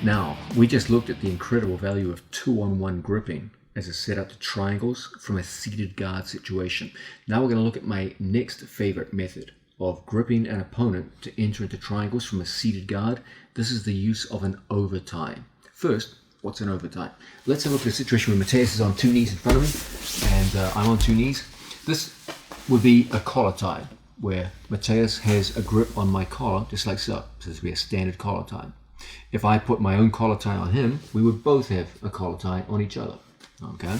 Now, we just looked at the incredible value of 2-on-1 gripping as a setup to triangles from a seated guard situation. Now we're going to look at my next favorite method of gripping an opponent to enter into triangles from a seated guard. This is the use of an overtie. First, what's an overtie? Let's have a look at a situation where Mateus is on two knees in front of me and I'm on two knees. This would be a collar tie where Mateus has a grip on my collar just like so. So this would be a standard collar tie. If I put my own collar tie on him, we would both have a collar tie on each other. Okay?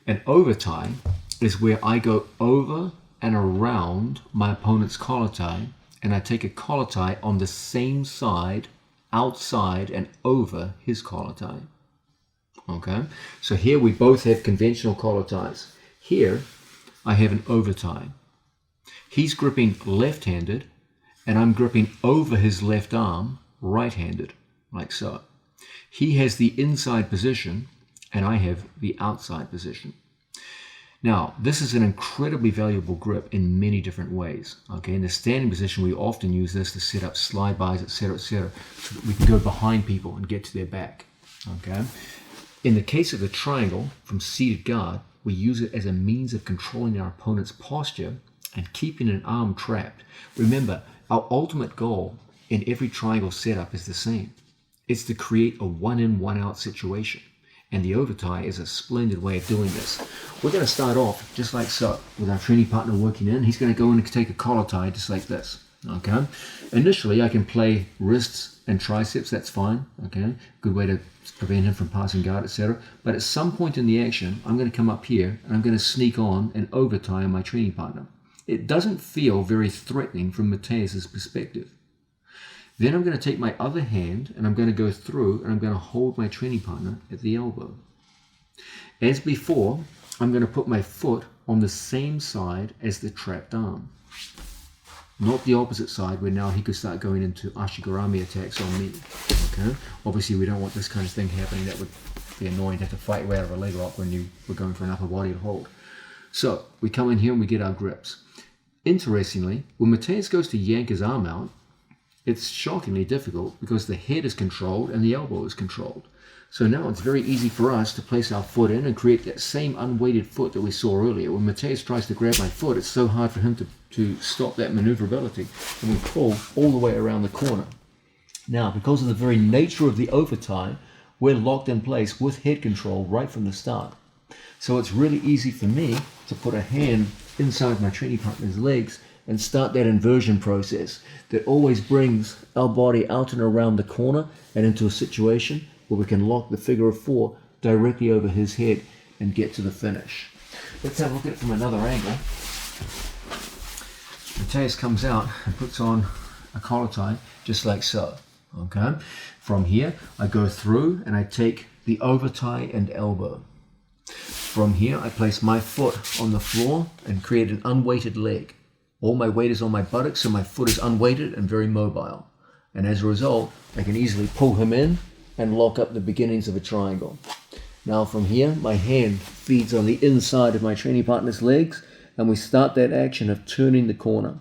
An overtie is where I go over and around my opponent's collar tie, and I take a collar tie on the same side, outside and over his collar tie. Okay? So here we both have conventional collar ties. Here I have an overtie. He's gripping left-handed, and I'm gripping over his left arm, right-handed, like so. He has the inside position, and I have the outside position. Now, this is an incredibly valuable grip in many different ways. Okay, in the standing position, we often use this to set up slide-bys, etc., so that we can go behind people and get to their back. Okay. In the case of the triangle from seated guard, we use it as a means of controlling our opponent's posture and keeping an arm trapped. Remember, our ultimate goal in every triangle setup is the same. It's to create a one-in, one-out situation. And the overtie is a splendid way of doing this. We're going to start off just like so, with our training partner working in. He's going to go in and take a collar tie just like this. Okay. Initially, I can play wrists and triceps. That's fine. Okay. Good way to prevent him from passing guard, etc. But at some point in the action, I'm going to come up here and I'm going to sneak on an overtie on my training partner. It doesn't feel very threatening from Mateus's perspective. Then I'm going to take my other hand and I'm going to go through and I'm going to hold my training partner at the elbow. As before, I'm going to put my foot on the same side as the trapped arm. Not the opposite side where now he could start going into ashigarami attacks on me. Okay? Obviously we don't want this kind of thing happening. That would be annoying to have to fight your way out of a leg lock when you were going for an upper body hold. So we come in here and we get our grips. Interestingly, when Mateus goes to yank his arm out, it's shockingly difficult because the head is controlled and the elbow is controlled. So now it's very easy for us to place our foot in and create that same unweighted foot that we saw earlier. When Mateus tries to grab my foot, it's so hard for him to stop that maneuverability. And we pull all the way around the corner. Now, because of the very nature of the overtie, we're locked in place with head control right from the start. So it's really easy for me to put a hand inside my training partner's legs and start that inversion process that always brings our body out and around the corner and into a situation where we can lock the figure of four directly over his head and get to the finish. Let's have a look at it from another angle. Mateus comes out and puts on a collar tie just like so. Okay. From here, I go through and I take the overtie and elbow. From here, I place my foot on the floor and create an unweighted leg. All my weight is on my buttocks, so my foot is unweighted and very mobile. And as a result, I can easily pull him in and lock up the beginnings of a triangle. Now from here, my hand feeds on the inside of my training partner's legs, and we start that action of turning the corner.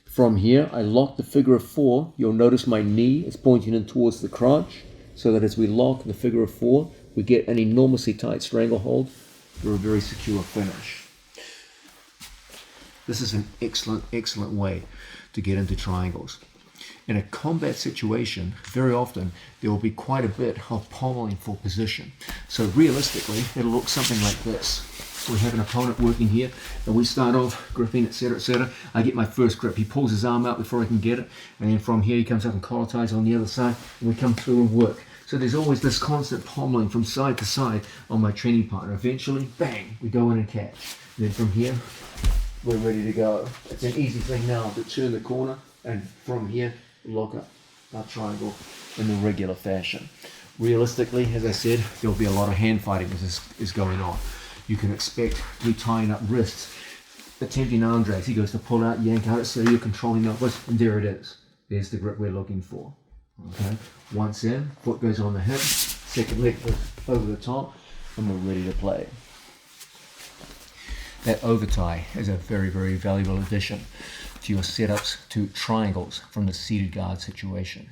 From here, I lock the figure of four. You'll notice my knee is pointing in towards the crotch, so that as we lock the figure of four, we get an enormously tight stranglehold for a very secure finish. This is an excellent way to get into triangles. In a combat situation, very often there will be quite a bit of pommeling for position. So realistically, it'll look something like this. We have an opponent working here, and we start off gripping, etc., etc. I get my first grip. He pulls his arm out before I can get it, and then from here he comes up and collar ties on the other side, and we come through and work. So there's always this constant pommeling from side to side on my training partner. Eventually, bang, we go in and catch. And then from here, we're ready to go. It's an easy thing now to turn the corner and from here lock up our triangle in the regular fashion. Realistically, as I said, there'll be a lot of hand fighting as this is going on. You can expect to be tying up wrists, attempting arm drags. He goes to pull out, yank out, so you're controlling that wrist, and there it is. There's the grip we're looking for. Okay. Once in, foot goes on the hip, second leg goes over the top, and we're ready to play. That overtie is a very, very valuable addition to your setups to triangles from the seated guard situation.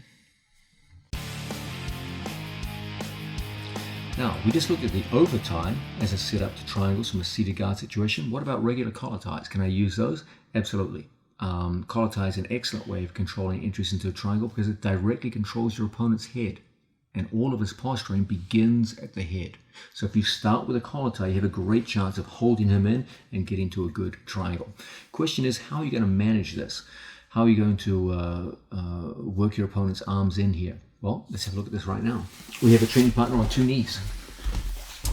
Now, we just looked at the over tie as a setup to triangles from a seated guard situation. What about regular collar ties? Can I use those? Absolutely. Collar tie is an excellent way of controlling entries into a triangle because it directly controls your opponent's head. And all of his posturing begins at the head. So if you start with a collar tie, you have a great chance of holding him in and getting to a good triangle. Question is, how are you going to manage this? How are you going to work your opponent's arms in here? Well, let's have a look at this right now. We have a training partner on 2 knees.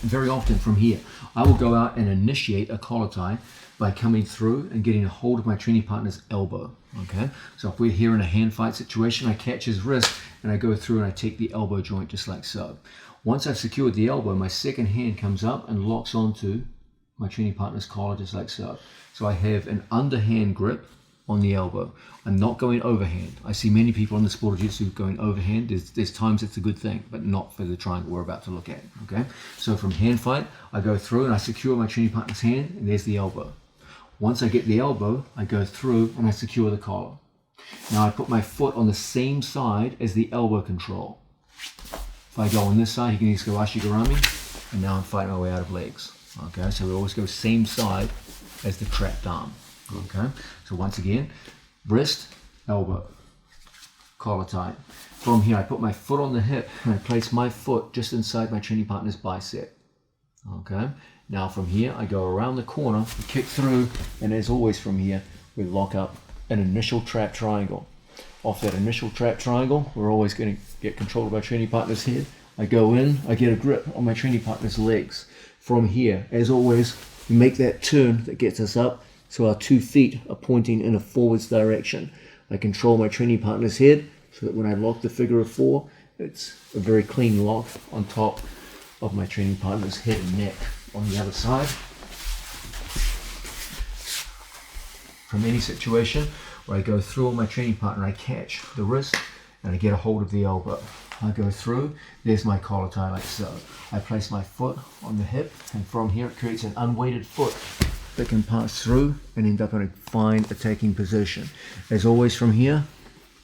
Very often from here, I will go out and initiate a collar tie by coming through and getting a hold of my training partner's elbow. Okay, so if we're here in a hand fight situation, I catch his wrist and I go through and I take the elbow joint just like so. Once I've secured the elbow, my second hand comes up and locks onto my training partner's collar just like so. So I have an underhand grip on the elbow. I'm not going overhand. I see many people in the sport of jiu-jitsu going overhand. There's times it's a good thing, but not for the triangle we're about to look at. Okay, so from hand fight, I go through and I secure my training partner's hand, and there's the elbow. Once I get the elbow, I go through and I secure the collar. Now I put my foot on the same side as the elbow control. If I go on this side, he can just go ashigarami, and now I'm fighting my way out of legs. Okay, so we always go same side as the trapped arm. Okay, so once again, wrist, elbow, collar tie. From here, I put my foot on the hip and I place my foot just inside my training partner's bicep. Okay, now from here, I go around the corner, kick through, and as always from here, we lock up an initial trap triangle. Off that initial trap triangle, we're always going to get control of our training partner's head. I go in, I get a grip on my training partner's legs. From here, as always, we make that turn that gets us up, so our 2 feet are pointing in a forwards direction. I control my training partner's head so that when I lock the figure of 4, it's a very clean lock on top of my training partner's head and neck. On the other side, from any situation where I go through on my training partner, I catch the wrist and I get a hold of the elbow. I go through, there's my collar tie like so. I place my foot on the hip, and from here it creates an unweighted foot that can pass through and end up in a fine attacking position. As always from here,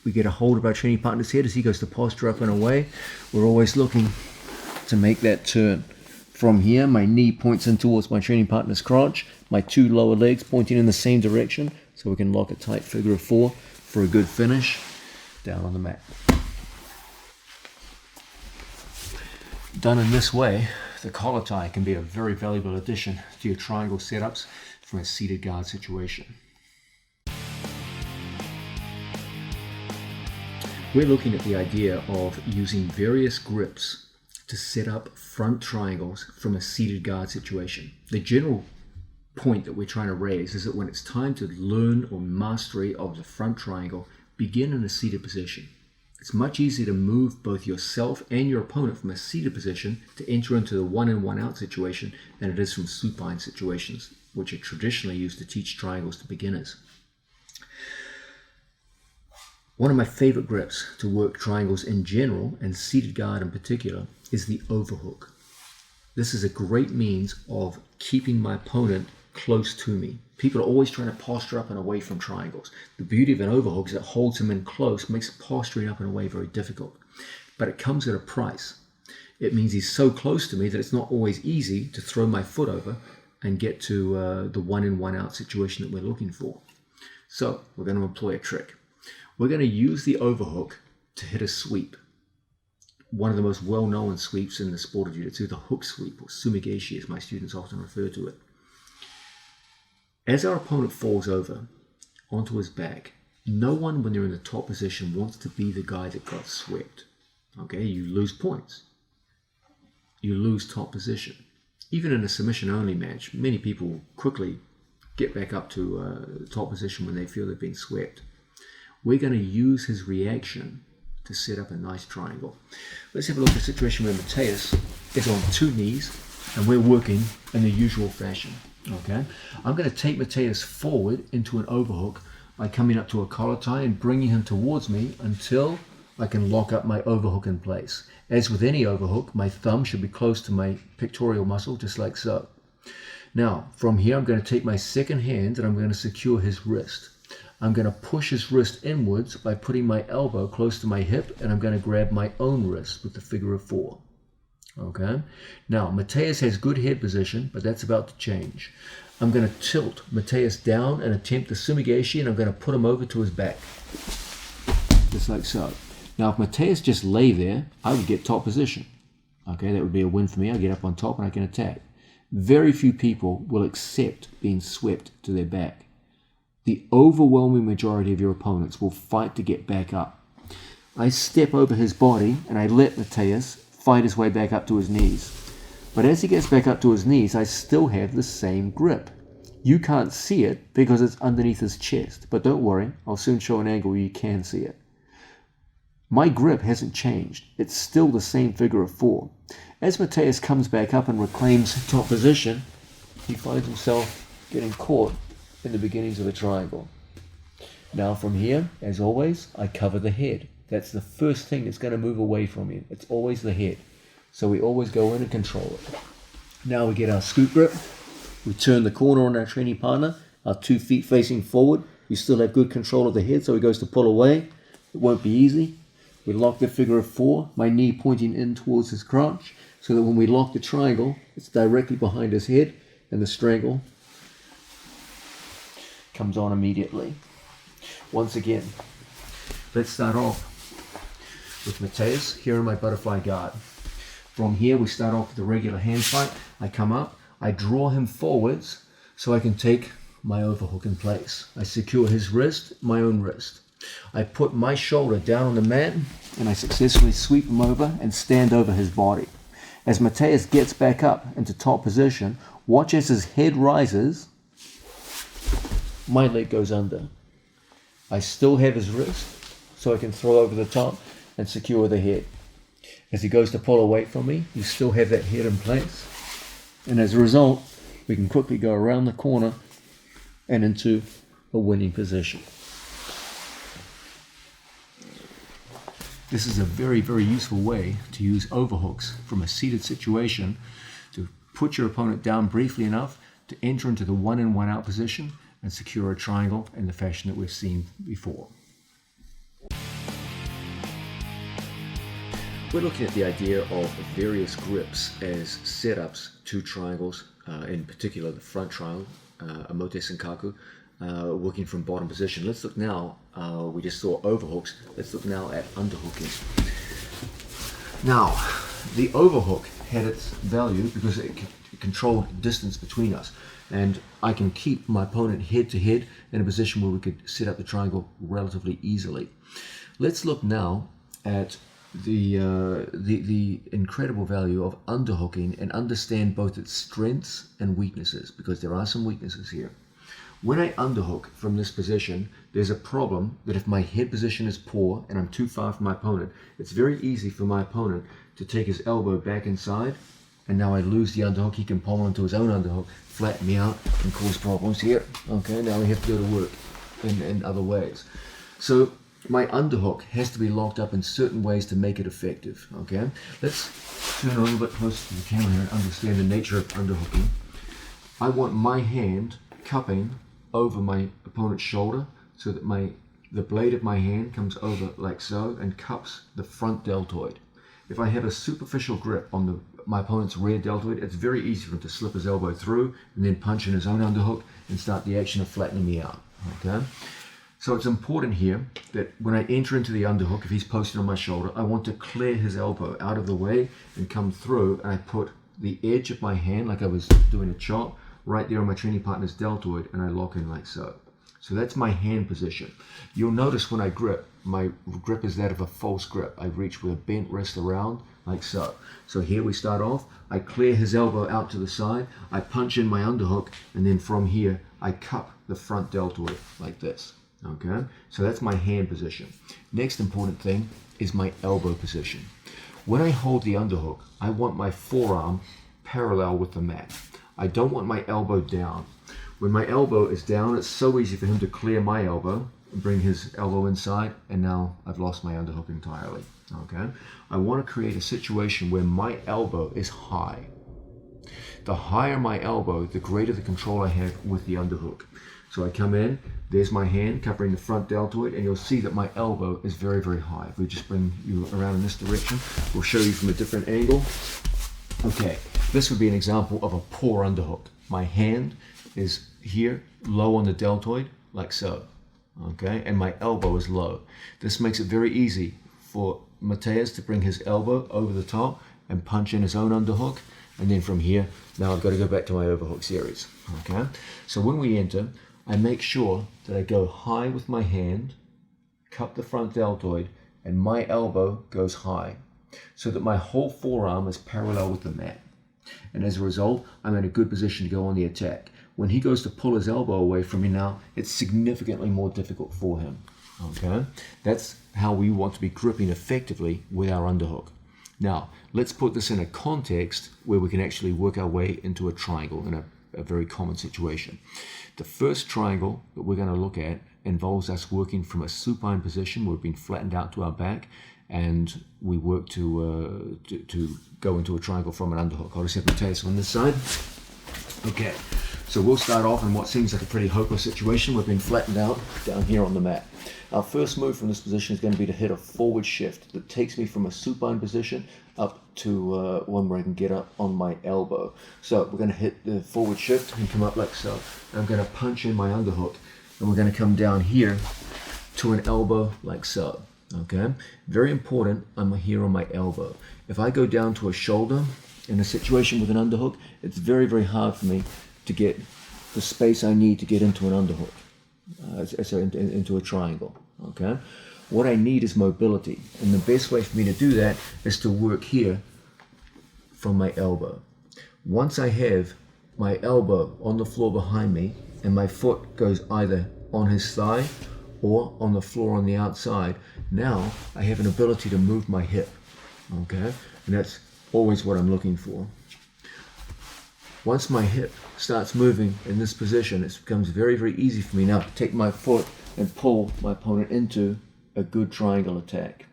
we get a hold of our training partner's head as he goes to posture up and away. We're always looking to make that turn. From here, my knee points in towards my training partner's crotch, my 2 lower legs pointing in the same direction, so we can lock a tight figure of 4 for a good finish down on the mat. Done in this way, the collar tie can be a very valuable addition to your triangle setups from a seated guard situation. We're looking at the idea of using various grips to set up front triangles from a seated guard situation. The general point that we're trying to raise is that when it's time to learn or mastery of the front triangle, begin in a seated position. It's much easier to move both yourself and your opponent from a seated position to enter into the 1 in 1 out situation than it is from supine situations, which are traditionally used to teach triangles to beginners. One of my favorite grips to work triangles in general, and seated guard in particular, is the overhook. This is a great means of keeping my opponent close to me. People are always trying to posture up and away from triangles. The beauty of an overhook is it holds them in close, makes posturing up and away very difficult. But it comes at a price. It means he's so close to me that it's not always easy to throw my foot over and get to the 1 in 1 out situation that we're looking for. So we're going to employ a trick. We're going to use the overhook to hit a sweep. One of the most well-known sweeps in the sport of jiu-jitsu, the hook sweep, or sumigeshi as my students often refer to it. As our opponent falls over onto his back, no one when they're in the top position wants to be the guy that got swept. Okay, you lose points. You lose top position. Even in a submission-only match, many people will quickly get back up to top position when they feel they've been swept. We're going to use his reaction to set up a nice triangle. Let's have a look at a situation where Mateus is on 2 knees and we're working in the usual fashion. Okay, I'm going to take Mateus forward into an overhook by coming up to a collar tie and bringing him towards me until I can lock up my overhook in place. As with any overhook, my thumb should be close to my pectoral muscle, just like so. Now, from here, I'm going to take my second hand and I'm going to secure his wrist. I'm going to push his wrist inwards by putting my elbow close to my hip, and I'm going to grab my own wrist with the figure of 4. Okay. Now, Mateus has good head position, but that's about to change. I'm going to tilt Mateus down and attempt the sumigashi, and I'm going to put him over to his back. Just like so. Now, if Mateus just lay there, I would get top position. Okay, that would be a win for me. I get up on top and I can attack. Very few people will accept being swept to their back. The overwhelming majority of your opponents will fight to get back up. I step over his body and I let Mateus fight his way back up to his knees. But as he gets back up to his knees, I still have the same grip. You can't see it because it's underneath his chest, but don't worry, I'll soon show an angle where you can see it. My grip hasn't changed. It's still the same figure of 4. As Mateus comes back up and reclaims top position, he finds himself getting caught in the beginnings of the triangle. Now from here, as always, I cover the head. That's the first thing that's going to move away from you. It's always the head. So we always go in and control it. Now we get our scoop grip. We turn the corner on our training partner, our 2 feet facing forward. We still have good control of the head, so he goes to pull away. It won't be easy. We lock the figure of 4, my knee pointing in towards his crotch, so that when we lock the triangle, it's directly behind his head, and the strangle comes on immediately. Once again, let's start off with Mateus here in my butterfly guard. From here, we start off with the regular hand fight. I come up, I draw him forwards so I can take my overhook in place. I secure his wrist, my own wrist. I put my shoulder down on the mat and I successfully sweep him over and stand over his body. As Mateus gets back up into top position, watch as his head rises, my leg goes under. I still have his wrist so I can throw over the top and secure the head. As he goes to pull away from me, you still have that head in place. And as a result, we can quickly go around the corner and into a winning position. This is a very, very useful way to use overhooks from a seated situation to put your opponent down briefly enough to enter into the 1 in 1 out position and secure a triangle in the fashion that we've seen before. We're looking at the idea of various grips as setups to triangles, in particular the front triangle, Amote Senkaku, working from bottom position. Let's look now, we just saw overhooks, let's look now at underhooking. Now, the overhook had its value because it controlled distance between us, and I can keep my opponent head to head in a position where we could set up the triangle relatively easily. Let's look now at the incredible value of underhooking and understand both its strengths and weaknesses, because there are some weaknesses here. When I underhook from this position, there's a problem that if my head position is poor and I'm too far from my opponent, it's very easy for my opponent to take his elbow back inside, and now I lose the underhook. He can pummel into his own underhook, flatten me out, and cause problems here. Okay, now we have to go to work in other ways. So my underhook has to be locked up in certain ways to make it effective. Okay, let's turn a little bit closer to the camera here and understand the nature of underhooking. I want my hand cupping over my opponent's shoulder so that the blade of my hand comes over like so and cups the front deltoid. If I have a superficial grip on my opponent's rear deltoid, it's very easy for him to slip his elbow through and then punch in his own underhook and start the action of flattening me out. Okay. So it's important here that when I enter into the underhook, if he's posted on my shoulder, I want to clear his elbow out of the way and come through, and I put the edge of my hand, like I was doing a chop, right there on my training partner's deltoid, and I lock in like so. So that's my hand position. You'll notice when I grip, my grip is that of a false grip. I reach with a bent wrist around like so. So here we start off, I clear his elbow out to the side, I punch in my underhook, and then from here, I cup the front deltoid like this. Okay, so that's my hand position. Next important thing is my elbow position. When I hold the underhook, I want my forearm parallel with the mat. I don't want my elbow down. When my elbow is down, it's so easy for him to clear my elbow and bring his elbow inside, and now I've lost my underhook entirely. Okay, I want to create a situation where my elbow is high. The higher my elbow, the greater the control I have with the underhook. So I come in, there's my hand covering the front deltoid, and you'll see that my elbow is very, very high. If we just bring you around in this direction, we'll show you from a different angle. Okay, this would be an example of a poor underhook. My hand is here, low on the deltoid, like so. Okay, and my elbow is low. This makes it very easy for Mateus to bring his elbow over the top and punch in his own underhook. And then from here, now I've got to go back to my overhook series. Okay, so when we enter, I make sure that I go high with my hand, cup the front deltoid, and my elbow goes high, so that my whole forearm is parallel with the mat. And as a result, I'm in a good position to go on the attack. When he goes to pull his elbow away from me now, it's significantly more difficult for him. Okay, that's how we want to be gripping effectively with our underhook. Now, let's put this in a context where we can actually work our way into a triangle in a very common situation. The first triangle that we're going to look at involves us working from a supine position. We've been flattened out to our back, and we work to go into a triangle from an underhook. I'll just have Mateus on this side. Okay, so we'll start off in what seems like a pretty hopeless situation. We've been flattened out down here on the mat. Our first move from this position is going to be to hit a forward shift that takes me from a supine position up to one where I can get up on my elbow. So we're going to hit the forward shift and come up like so. I'm going to punch in my underhook, and we're going to come down here to an elbow like so. Okay, very important, I'm here on my elbow. If I go down to a shoulder in a situation with an underhook, it's very, very hard for me to get the space I need to get into an underhook, into a triangle. Okay, what I need is mobility, and the best way for me to do that is to work here from my elbow. Once I have my elbow on the floor behind me and my foot goes either on his thigh or on the floor on the outside, now I have an ability to move my hip. Okay, and that's always what I'm looking for. Once my hip starts moving in this position, it becomes very, very easy for me now to take my foot and pull my opponent into a good triangle attack.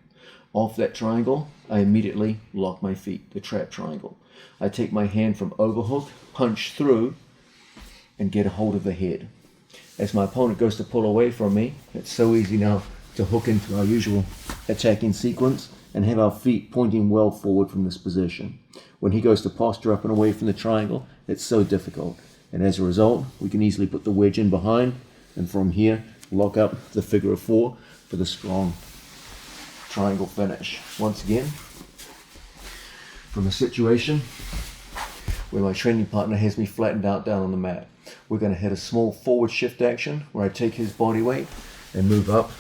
Off that triangle, I immediately lock my feet, the trap triangle. I take my hand from overhook, punch through, and get a hold of the head. As my opponent goes to pull away from me, it's so easy now to hook into our usual attacking sequence and have our feet pointing well forward from this position. When he goes to posture up and away from the triangle, it's so difficult. And as a result, we can easily put the wedge in behind, and from here, lock up the figure of four for the strong triangle finish. Once again, from a situation where my training partner has me flattened out down on the mat, we're going to hit a small forward shift action where I take his body weight and move up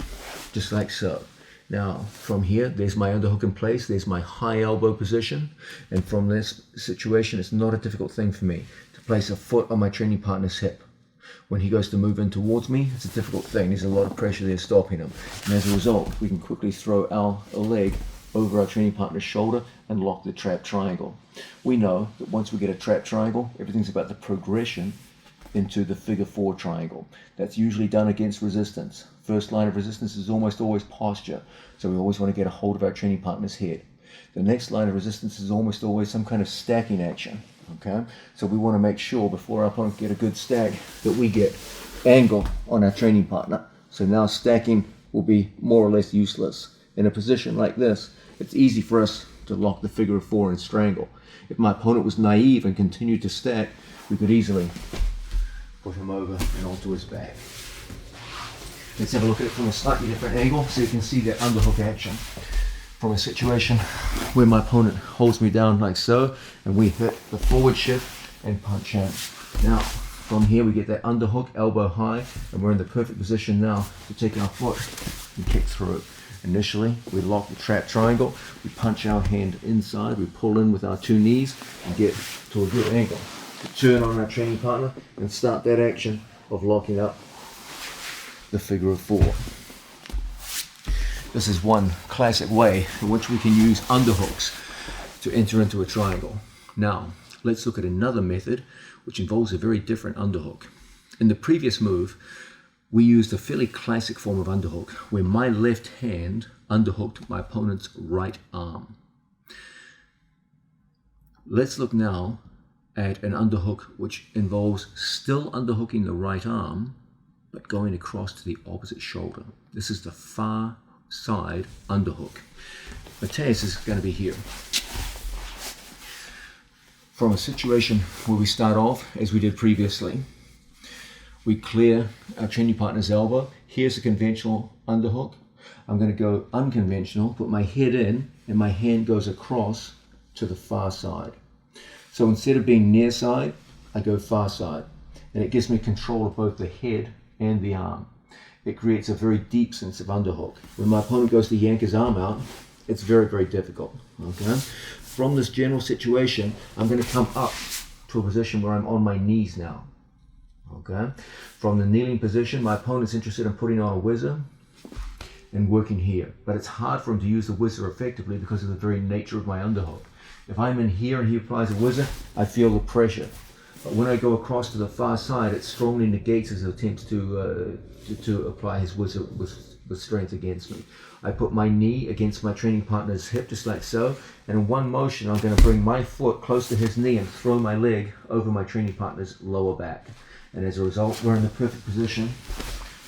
just like so. Now, from here, there's my underhook in place, there's my high elbow position, and from this situation, it's not a difficult thing for me to place a foot on my training partner's hip. When he goes to move in towards me, it's a difficult thing. There's a lot of pressure there stopping him. And as a result, we can quickly throw our leg over our training partner's shoulder and lock the trap triangle. We know that once we get a trap triangle, everything's about the progression into the figure four triangle. That's usually done against resistance. First line of resistance is almost always posture, so we always want to get a hold of our training partner's head. The next line of resistance is almost always some kind of stacking action. Okay, so we want to make sure before our opponent get a good stack that we get angle on our training partner. So now stacking will be more or less useless. In a position like this, it's easy for us to lock the figure of four and strangle. If my opponent was naive and continued to stack, we could easily put him over and onto his back. Let's have a look at it from a slightly different angle so you can see that underhook action. From a situation where my opponent holds me down like so, and we hit the forward shift and punch in. Now, from here we get that underhook, elbow high, and we're in the perfect position now to take our foot and kick through. Initially, we lock the trap triangle, we punch our hand inside, we pull in with our two knees and get to a good angle. We turn on our training partner and start that action of locking up the figure of four. This is one classic way in which we can use underhooks to enter into a triangle. Now, let's look at another method which involves a very different underhook. In the previous move, we used a fairly classic form of underhook where my left hand underhooked my opponent's right arm. Let's look now at an underhook which involves still underhooking the right arm but going across to the opposite shoulder. This is the far side underhook. Mateus is going to be here. from a situation where we start off as we did previously. We clear our training partner's elbow. Here's a conventional underhook. I'm going to go unconventional, put my head in, and my hand goes across to the far side. So instead of being near side, I go far side. And it gives me control of both the head and the arm. It creates a very deep sense of underhook. When my opponent goes to yank his arm out, it's very, very difficult. Okay? From this general situation, I'm going to come up to a position where I'm on my knees now. Okay? From the kneeling position, my opponent's interested in putting on a whizzer and working here. But it's hard for him to use the whizzer effectively because of the very nature of my underhook. If I'm in here and he applies a whizzer, I feel the pressure. But when I go across to the far side, it strongly negates his attempts to apply his whizzer with strength against me. I put my knee against my training partner's hip, just like so, and in one motion I'm going to bring my foot close to his knee and throw my leg over my training partner's lower back. And as a result, we're in the perfect position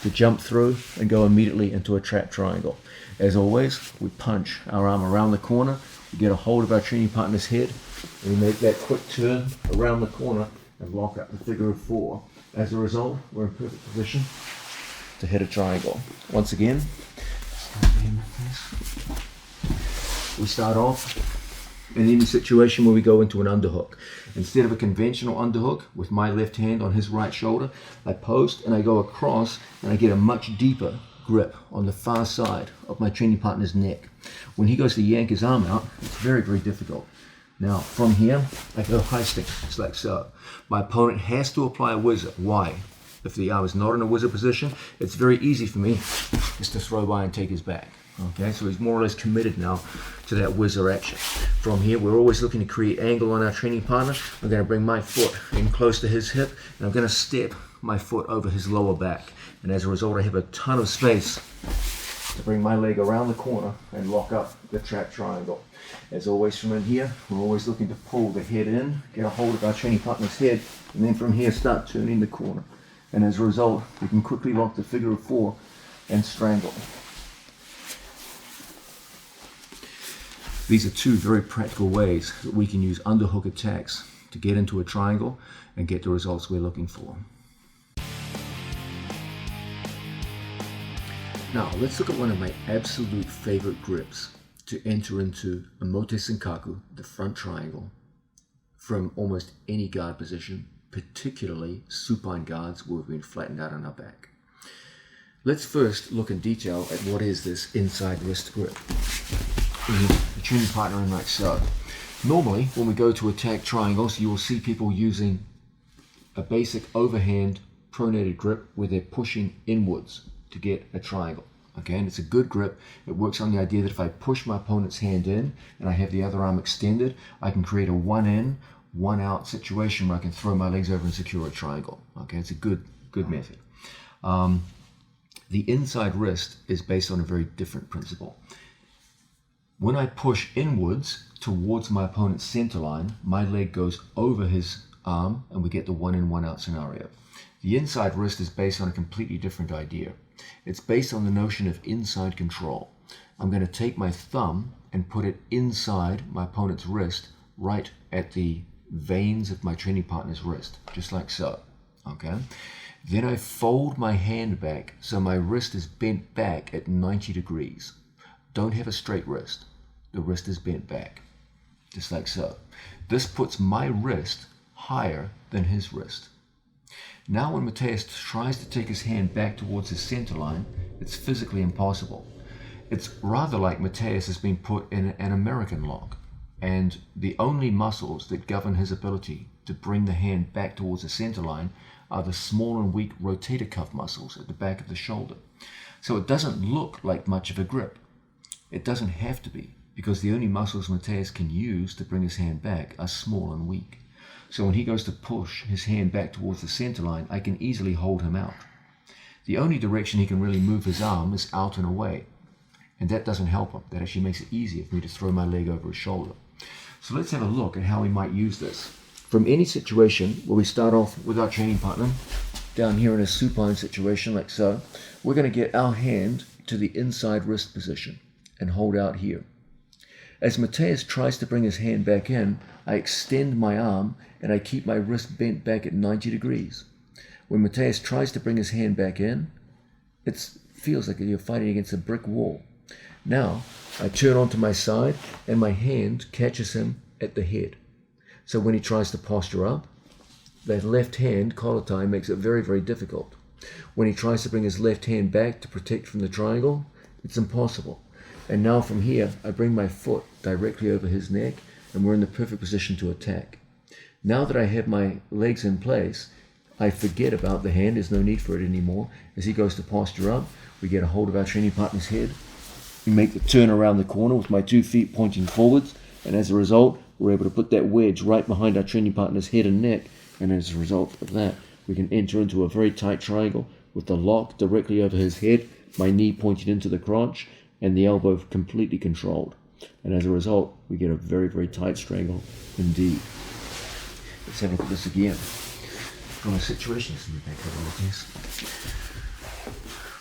to jump through and go immediately into a trap triangle. As always, we punch our arm around the corner, we get a hold of our training partner's head, and we make that quick turn around the corner and lock up the figure of 4. As a result, we're in perfect position to hit a triangle. Once again, we start off in any situation where we go into an underhook. Instead of a conventional underhook with my left hand on his right shoulder, I post and I go across and I get a much deeper grip on the far side of my training partner's neck. When he goes to yank his arm out, it's very, very difficult. Now, from here, I go high stick, just like so. My opponent has to apply a whizzer. Why? If the arm is not in a whizzer position, it's very easy for me just to throw by and take his back. Okay, so he's more or less committed now to that whizzer action. From here, we're always looking to create angle on our training partner. I'm going to bring my foot in close to his hip, and I'm going to step my foot over his lower back. And as a result, I have a ton of space to bring my leg around the corner and lock up the trap triangle. As always, from in here, we're always looking to pull the head in, get a hold of our training partner's head, and then from here start turning the corner. And as a result, we can quickly lock the figure of 4 and strangle. These are two very practical ways that we can use underhook attacks to get into a triangle and get the results we're looking for. Now, let's look at one of my absolute favorite grips to enter into a mote senkaku, the front triangle, from almost any guard position, particularly supine guards where we've been flattened out on our back. Let's first look in detail at what is this inside wrist grip. The training partner in like so. Normally, when we go to attack triangles, you will see people using a basic overhand pronated grip where they're pushing inwards to get a triangle. Okay, and it's a good grip. It works on the idea that if I push my opponent's hand in and I have the other arm extended, I can create a one in, one out situation where I can throw my legs over and secure a triangle. Okay, it's a good method. The inside wrist is based on a very different principle. When I push inwards towards my opponent's center line, my leg goes over his arm and we get the one in, one out scenario. The inside wrist is based on a completely different idea. It's based on the notion of inside control. I'm going to take my thumb and put it inside my opponent's wrist, right at the veins of my training partner's wrist, just like so. Okay? Then I fold my hand back so my wrist is bent back at 90 degrees. Don't have a straight wrist. The wrist is bent back, just like so. This puts my wrist higher than his wrist. Now when Mateus tries to take his hand back towards his center line, it's physically impossible. It's rather like Mateus has been put in an American lock, and the only muscles that govern his ability to bring the hand back towards the center line are the small and weak rotator cuff muscles at the back of the shoulder. So it doesn't look like much of a grip. It doesn't have to be, because the only muscles Mateus can use to bring his hand back are small and weak. So when he goes to push his hand back towards the center line, I can easily hold him out. The only direction he can really move his arm is out and away. And that doesn't help him. That actually makes it easier for me to throw my leg over his shoulder. So let's have a look at how we might use this. From any situation where we start off with our training partner, down here in a supine situation like so, we're going to get our hand to the inside wrist position and hold out here. As Mateus tries to bring his hand back in, I extend my arm and I keep my wrist bent back at 90 degrees. When Mateus tries to bring his hand back in, it feels like you're fighting against a brick wall. Now, I turn onto my side and my hand catches him at the head. So when he tries to posture up, that left hand collar tie makes it very, very difficult. When he tries to bring his left hand back to protect from the triangle, it's impossible. And now from here, I bring my foot directly over his neck and we're in the perfect position to attack. Now that I have my legs in place, I forget about the hand. There's no need for it anymore. As he goes to posture up, we get a hold of our training partner's head. We make the turn around the corner with my 2 feet pointing forwards, and as a result, we're able to put that wedge right behind our training partner's head and neck, and as a result of that, we can enter into a very tight triangle with the lock directly over his head, my knee pointed into the crotch, and the elbow completely controlled. And as a result, we get a very, very tight strangle indeed. Let's have a look at this again. From a situation,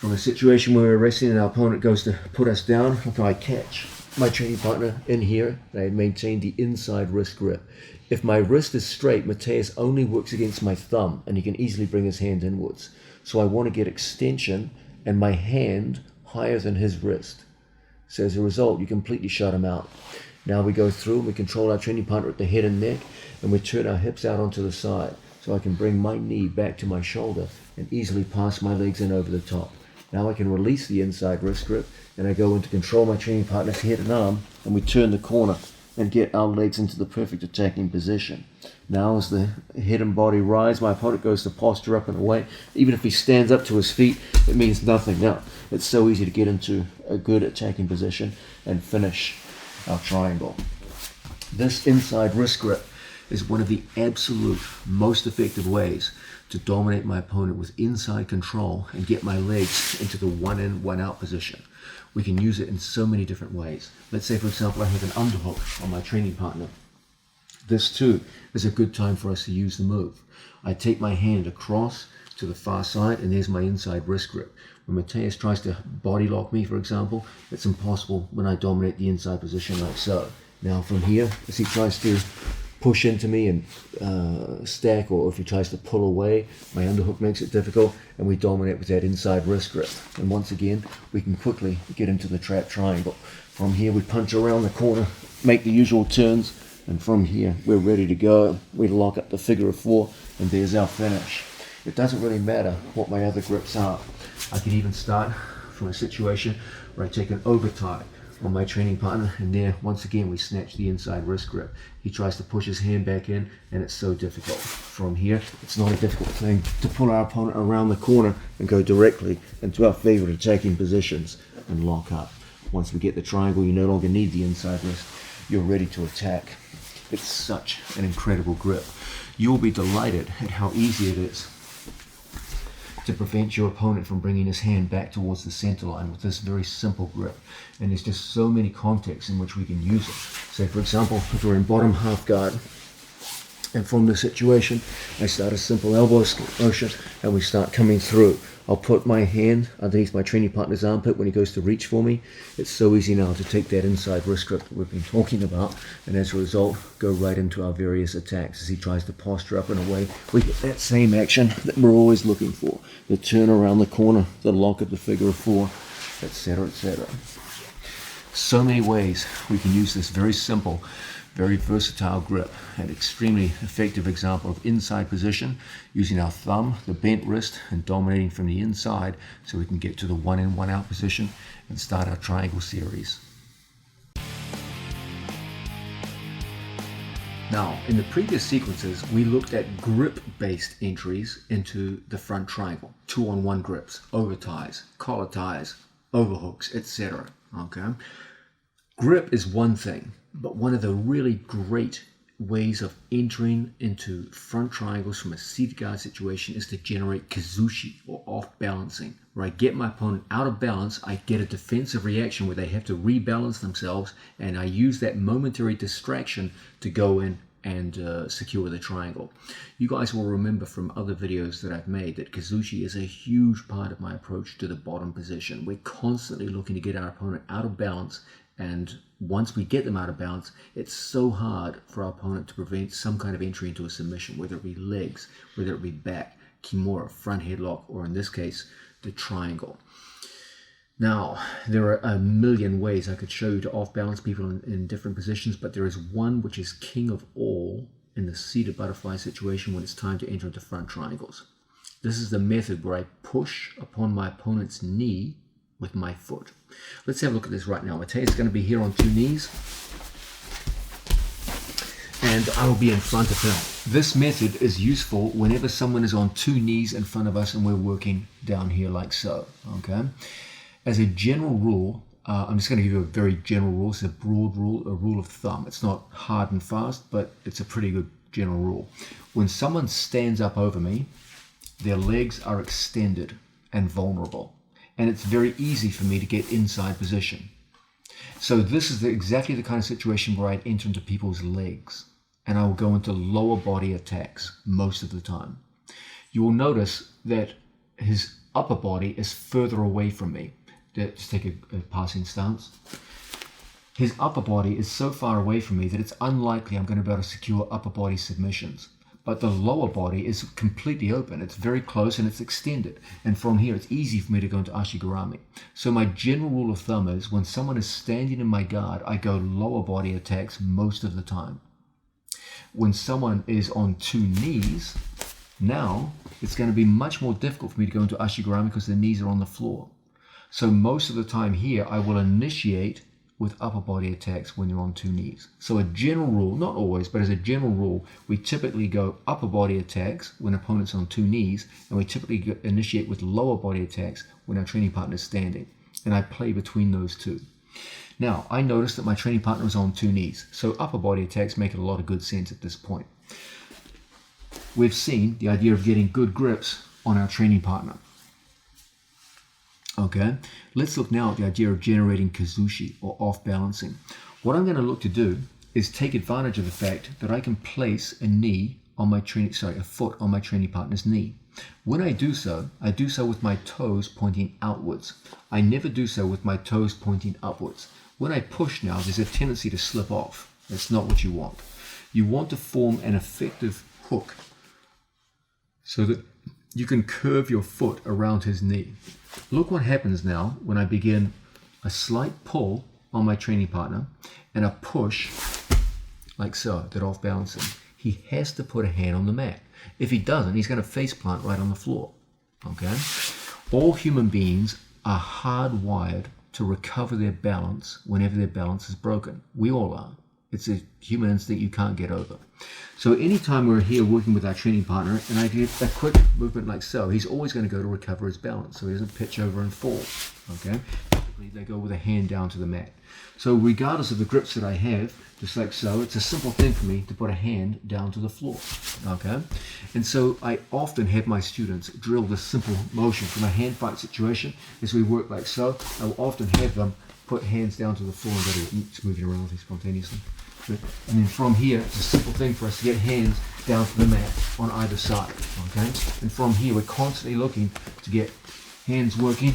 from a situation where we're wrestling and our opponent goes to put us down, I catch my training partner in here, and I maintain the inside wrist grip. If my wrist is straight, Mateus only works against my thumb, and he can easily bring his hand inwards. So I want to get extension and my hand higher than his wrist. So as a result, you completely shut him out. Now we go through and we control our training partner at the head and neck, and we turn our hips out onto the side. So I can bring my knee back to my shoulder and easily pass my legs in over the top. Now I can release the inside wrist grip, and I go in to control my training partner's head and arm, and we turn the corner and get our legs into the perfect attacking position. Now as the head and body rise, my opponent goes to posture up and away. Even if he stands up to his feet, it means nothing. Now, it's so easy to get into a good attacking position and finish our triangle. This inside wrist grip is one of the absolute most effective ways to dominate my opponent with inside control and get my legs into the one in, one out position. We can use it in so many different ways. Let's say, for example, I have an underhook on my training partner. This too is a good time for us to use the move. I take my hand across to the far side, and there's my inside wrist grip. When Mateus tries to body lock me, for example, it's impossible when I dominate the inside position like so. Now from here, as he tries to push into me and stack, or if he tries to pull away, my underhook makes it difficult, and we dominate with that inside wrist grip. And once again, we can quickly get into the trap triangle. From here, we punch around the corner, make the usual turns, and from here, we're ready to go. We lock up the figure of 4, and there's our finish. It doesn't really matter what my other grips are. I can even start from a situation where I take an over tie on my training partner, and there, once again, we snatch the inside wrist grip. He tries to push his hand back in, and it's so difficult. From here, it's not a difficult thing to pull our opponent around the corner and go directly into our favorite attacking positions and lock up. Once we get the triangle, you no longer need the inside wrist. You're ready to attack. It's such an incredible grip. You'll be delighted at how easy it is to prevent your opponent from bringing his hand back towards the center line with this very simple grip. And there's just so many contexts in which we can use it. Say, for example, if we're in bottom half guard, and from this situation, I start a simple elbow motion, and we start coming through. I'll put my hand underneath my training partner's armpit when he goes to reach for me. It's so easy now to take that inside wrist grip that we've been talking about, and as a result, go right into our various attacks. As he tries to posture up and away, we get that same action that we're always looking for. The turn around the corner, the lock of the figure of 4, etc., etc. So many ways we can use this very simple, very versatile grip. An extremely effective example of inside position, using our thumb, the bent wrist, and dominating from the inside so we can get to the one in, one out position and start our triangle series. Now, in the previous sequences, we looked at grip-based entries into the front triangle. 2-on-1 grips, over ties, collar ties, overhooks, etc. Okay? Grip is one thing, but one of the really great ways of entering into front triangles from a seated guard situation is to generate kazushi, or off balancing, where I get my opponent out of balance. I get a defensive reaction where they have to rebalance themselves, and I use that momentary distraction to go in and secure the triangle. You guys will remember from other videos that I've made that kazushi is a huge part of my approach to the bottom position. We're constantly looking to get our opponent out of balance And once we get them out of balance, it's so hard for our opponent to prevent some kind of entry into a submission, whether it be legs, whether it be back, kimura, front headlock, or in this case, the triangle. Now, there are a million ways I could show you to off-balance people in different positions, but there is one which is king of all in the seated butterfly situation when it's time to enter into front triangles. This is the method where I push upon my opponent's knee with my foot. Let's have a look at this right now. Mateus is going to be here on 2 knees, and I will be in front of him. This method is useful whenever someone is on 2 knees in front of us and we're working down here like so. Okay. As a general rule, I'm just going to give you a very general rule. It's a broad rule, a rule of thumb. It's not hard and fast, but it's a pretty good general rule. When someone stands up over me, their legs are extended and vulnerable, and it's very easy for me to get inside position. So this is exactly the kind of situation where I'd enter into people's legs, and I will go into lower body attacks most of the time. You will notice that his upper body is further away from me. Let's take a passing stance. His upper body is so far away from me that it's unlikely I'm going to be able to secure upper body submissions. But the lower body is completely open. It's very close and it's extended. And from here, it's easy for me to go into ashigarami. So my general rule of thumb is when someone is standing in my guard, I go lower body attacks most of the time. When someone is on 2 knees, now it's going to be much more difficult for me to go into ashigarami because the knees are on the floor. So most of the time here, I will initiate with upper body attacks when you're on 2 knees. So a general rule, not always, but as a general rule, we typically go upper body attacks when opponent's on 2 knees, and we typically initiate with lower body attacks when our training partner is standing. And I play between those two. Now, I noticed that my training partner is on 2 knees, so upper body attacks make a lot of good sense at this point. We've seen the idea of getting good grips on our training partner. Okay, let's look now at the idea of generating kazushi or off-balancing. What I'm going to look to do is take advantage of the fact that I can place a foot on my training partner's knee. When I do so with my toes pointing outwards. I never do so with my toes pointing upwards. When I push now, there's a tendency to slip off. That's not what you want. You want to form an effective hook so that you can curve your foot around his knee. Look what happens now when I begin a slight pull on my training partner and a push like so, that off balancing. He has to put a hand on the mat. If he doesn't, he's going to face plant right on the floor. Okay? All human beings are hardwired to recover their balance whenever their balance is broken. We all are. It's a human instinct you can't get over. So anytime we're here working with our training partner and I get a quick movement like so, he's always going to go to recover his balance so he doesn't pitch over and fall. Okay? Typically they go with a hand down to the mat. So regardless of the grips that I have, just like so, it's a simple thing for me to put a hand down to the floor. Okay? And so I often have my students drill this simple motion from a hand fight situation. As we work like so, I will often have them put hands down to the floor and go to it's moving around spontaneously. And then from here, it's a simple thing for us to get hands down to the mat on either side. Okay? And from here, we're constantly looking to get hands working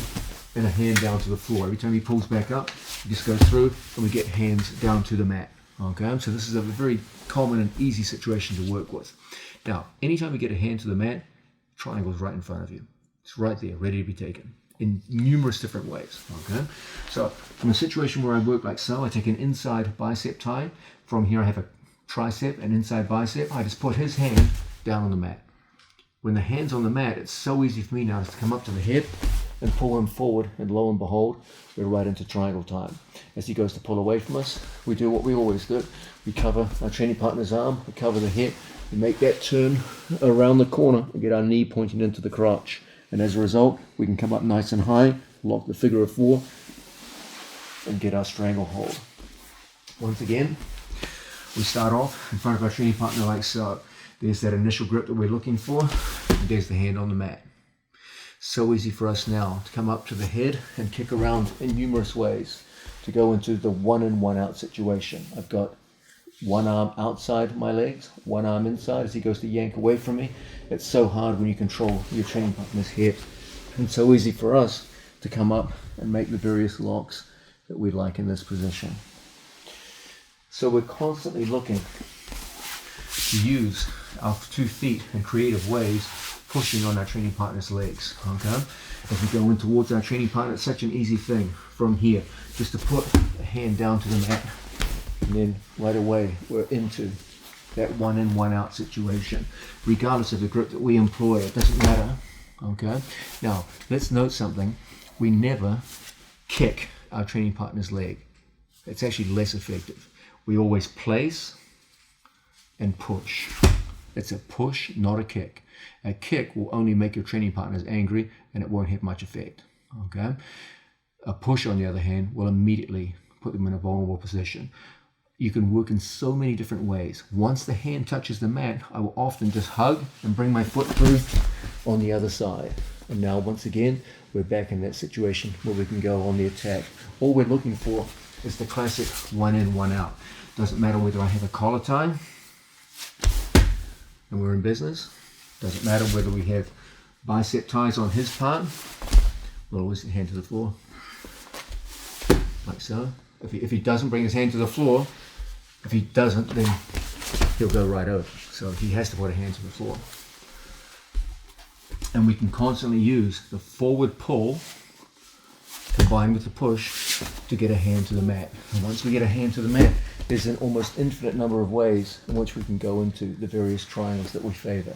and a hand down to the floor. Every time he pulls back up, he just goes through and we get hands down to the mat. Okay? So this is a very common and easy situation to work with. Now, anytime we get a hand to the mat, triangle's right in front of you. It's right there, ready to be taken in numerous different ways. Okay? So from a situation where I work like so, I take an inside bicep tie. From here I have a tricep and inside bicep. I just put his hand down on the mat. When the hand's on the mat, it's so easy for me now to come up to the hip and pull him forward, and lo and behold, we're right into triangle time. As he goes to pull away from us, we do what we always do. We cover our training partner's arm, we cover the hip, we make that turn around the corner and get our knee pointing into the crotch. And as a result, we can come up nice and high, lock the figure of 4, and get our stranglehold. Once again, we start off in front of our training partner like so. There's that initial grip that we're looking for, and there's the hand on the mat. So easy for us now to come up to the head and kick around in numerous ways to go into the 1 in, 1 out situation. I've got one arm outside my legs, one arm inside as he goes to yank away from me. It's so hard when you control your training partner's hip. And so easy for us to come up and make the various locks that we'd like in this position. So we're constantly looking to use our 2 feet in creative ways, pushing on our training partner's legs. Okay? If we go in towards our training partner, it's such an easy thing from here, just to put a hand down to the mat, and then right away we're into that 1 in, 1 out situation, regardless of the grip that we employ. It doesn't matter. Okay? Now, let's note something. We never kick our training partner's leg. It's actually less effective. We always place and push. It's a push, not a kick. A kick will only make your training partners angry and it won't have much effect. Okay? A push, on the other hand, will immediately put them in a vulnerable position. You can work in so many different ways. Once the hand touches the mat, I will often just hug and bring my foot through on the other side. And now, once again, we're back in that situation where we can go on the attack. All we're looking for is the classic 1 in, 1 out. Doesn't matter whether I have a collar tie and we're in business. Doesn't matter whether we have bicep ties on his part. We'll always hand to the floor, like so. If he doesn't bring his hand to the floor, if he doesn't, then he'll go right over. So he has to put a hand to the floor. And we can constantly use the forward pull combined with the push to get a hand to the mat. And once we get a hand to the mat, there's an almost infinite number of ways in which we can go into the various triangles that we favor.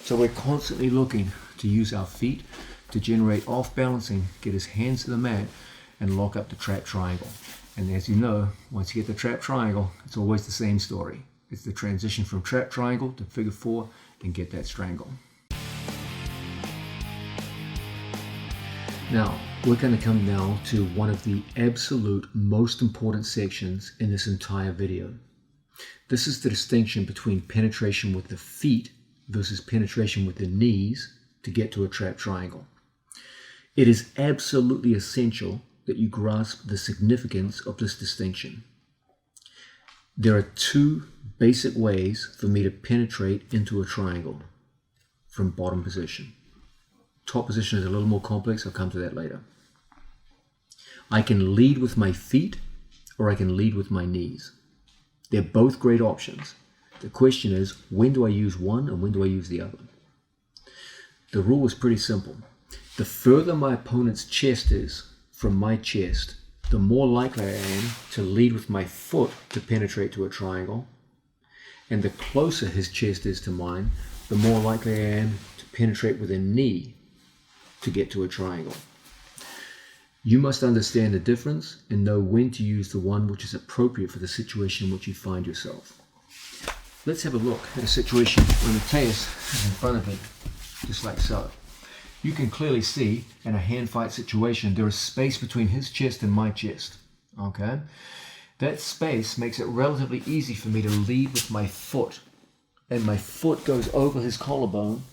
So we're constantly looking to use our feet to generate off balancing, get his hands to the mat, and lock up the trap triangle. And as you know, once you get the trap triangle, it's always the same story. It's the transition from trap triangle to figure 4 and get that strangle. Now, we're going to come now to one of the absolute most important sections in this entire video. This is the distinction between penetration with the feet versus penetration with the knees to get to a trap triangle. It is absolutely essential that you grasp the significance of this distinction. There are 2 basic ways for me to penetrate into a triangle from bottom position. Top position is a little more complex. I'll come to that later. I can lead with my feet or I can lead with my knees. They're both great options. The question is, when do I use one and when do I use the other? The rule is pretty simple. The further my opponent's chest is from my chest, the more likely I am to lead with my foot to penetrate to a triangle. And the closer his chest is to mine, the more likely I am to penetrate with a knee to get to a triangle. You must understand the difference and know when to use the one which is appropriate for the situation in which you find yourself. Let's have a look at a situation where Mateus is in front of me, just like so. You can clearly see in a hand fight situation there is space between his chest and my chest. Okay? That space makes it relatively easy for me to lead with my foot. And my foot goes over his collarbone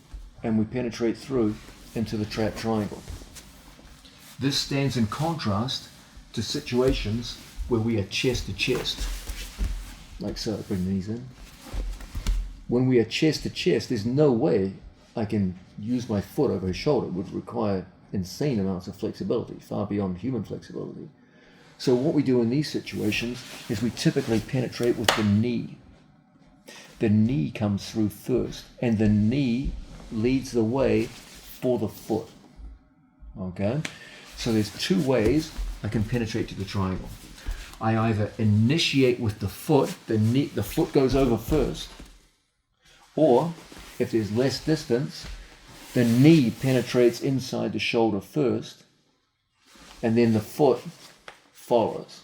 and we penetrate through into the trap triangle. This stands in contrast to situations where we are chest to chest, like so. Bring the knees in. When we are chest to chest, there's no way I can use my foot over his shoulder. It would require insane amounts of flexibility, far beyond human flexibility. So what we do in these situations is we typically penetrate with the knee. The knee comes through first, and the knee leads the way for the foot. Okay? So there's 2 ways I can penetrate to the triangle. I either initiate with the foot, the foot goes over first, or if there's less distance, the knee penetrates inside the shoulder first, and then the foot follows.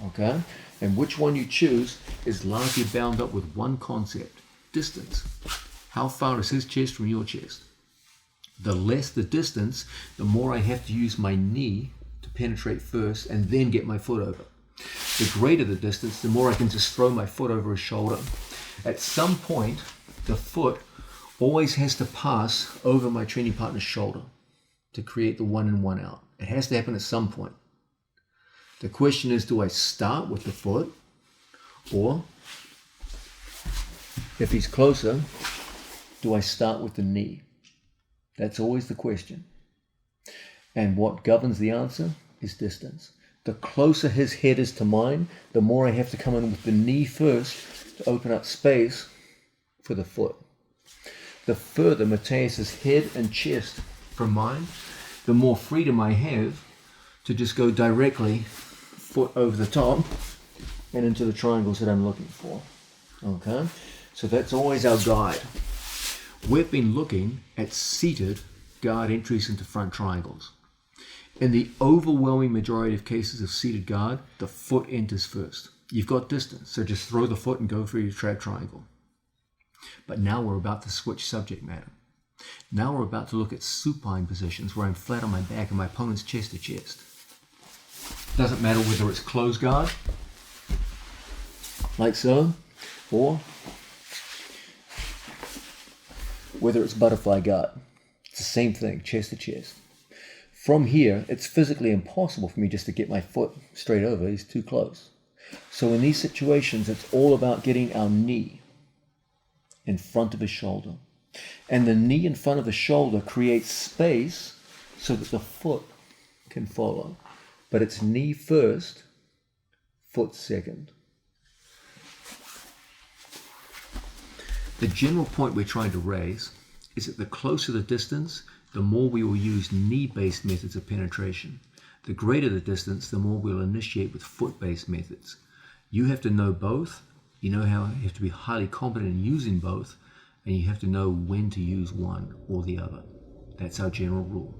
Okay? And which one you choose is largely bound up with one concept: distance. How far is his chest from your chest? The less the distance, the more I have to use my knee to penetrate first and then get my foot over. The greater the distance, the more I can just throw my foot over his shoulder. At some point, the foot always has to pass over my training partner's shoulder to create the 1 in, 1 out. It has to happen at some point. The question is, do I start with the foot, or if he's closer, do I start with the knee? That's always the question. And what governs the answer is distance. The closer his head is to mine, the more I have to come in with the knee first to open up space for the foot. The further Matthias's head and chest from mine, the more freedom I have to just go directly foot over the top and into the triangles that I'm looking for. Okay, so that's always our guide. We've been looking at seated guard entries into front triangles. In the overwhelming majority of cases of seated guard, the foot enters first. You've got distance, so just throw the foot and go for your trap triangle. But now we're about to switch subject matter. Now we're about to look at supine positions where I'm flat on my back and my opponent's chest to chest. Doesn't matter whether it's closed guard, like so, or whether it's butterfly guard. It's the same thing, chest to chest. From here, it's physically impossible for me just to get my foot straight over. He's too close. So in these situations, it's all about getting our knee in front of his shoulder. And the knee in front of the shoulder creates space so that the foot can follow. But it's knee first, foot second. The general point we're trying to raise is that the closer the distance, the more we will use knee-based methods of penetration. The greater the distance, the more we'll initiate with foot-based methods. You have to know both. You know how you have to be highly competent in using both, and you have to know when to use one or the other. That's our general rule.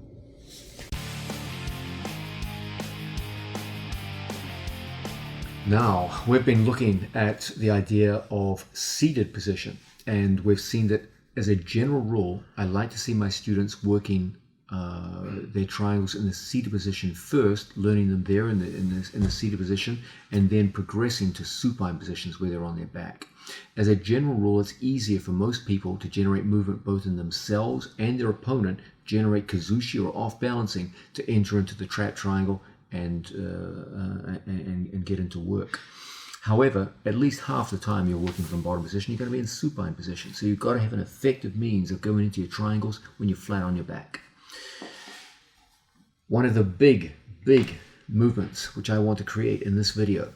Now, we've been looking at the idea of seated position, and we've seen that as a general rule, I like to see my students working their triangles in the seated position first, learning them there in the seated position, and then progressing to supine positions where they're on their back. As a general rule, it's easier for most people to generate movement both in themselves and their opponent, generate kazushi or off balancing to enter into the trap triangle and get into work. However, at least half the time you're working from bottom position, you're going to be in supine position. So you've got to have an effective means of going into your triangles when you're flat on your back. One of the big movements which I want to create in this video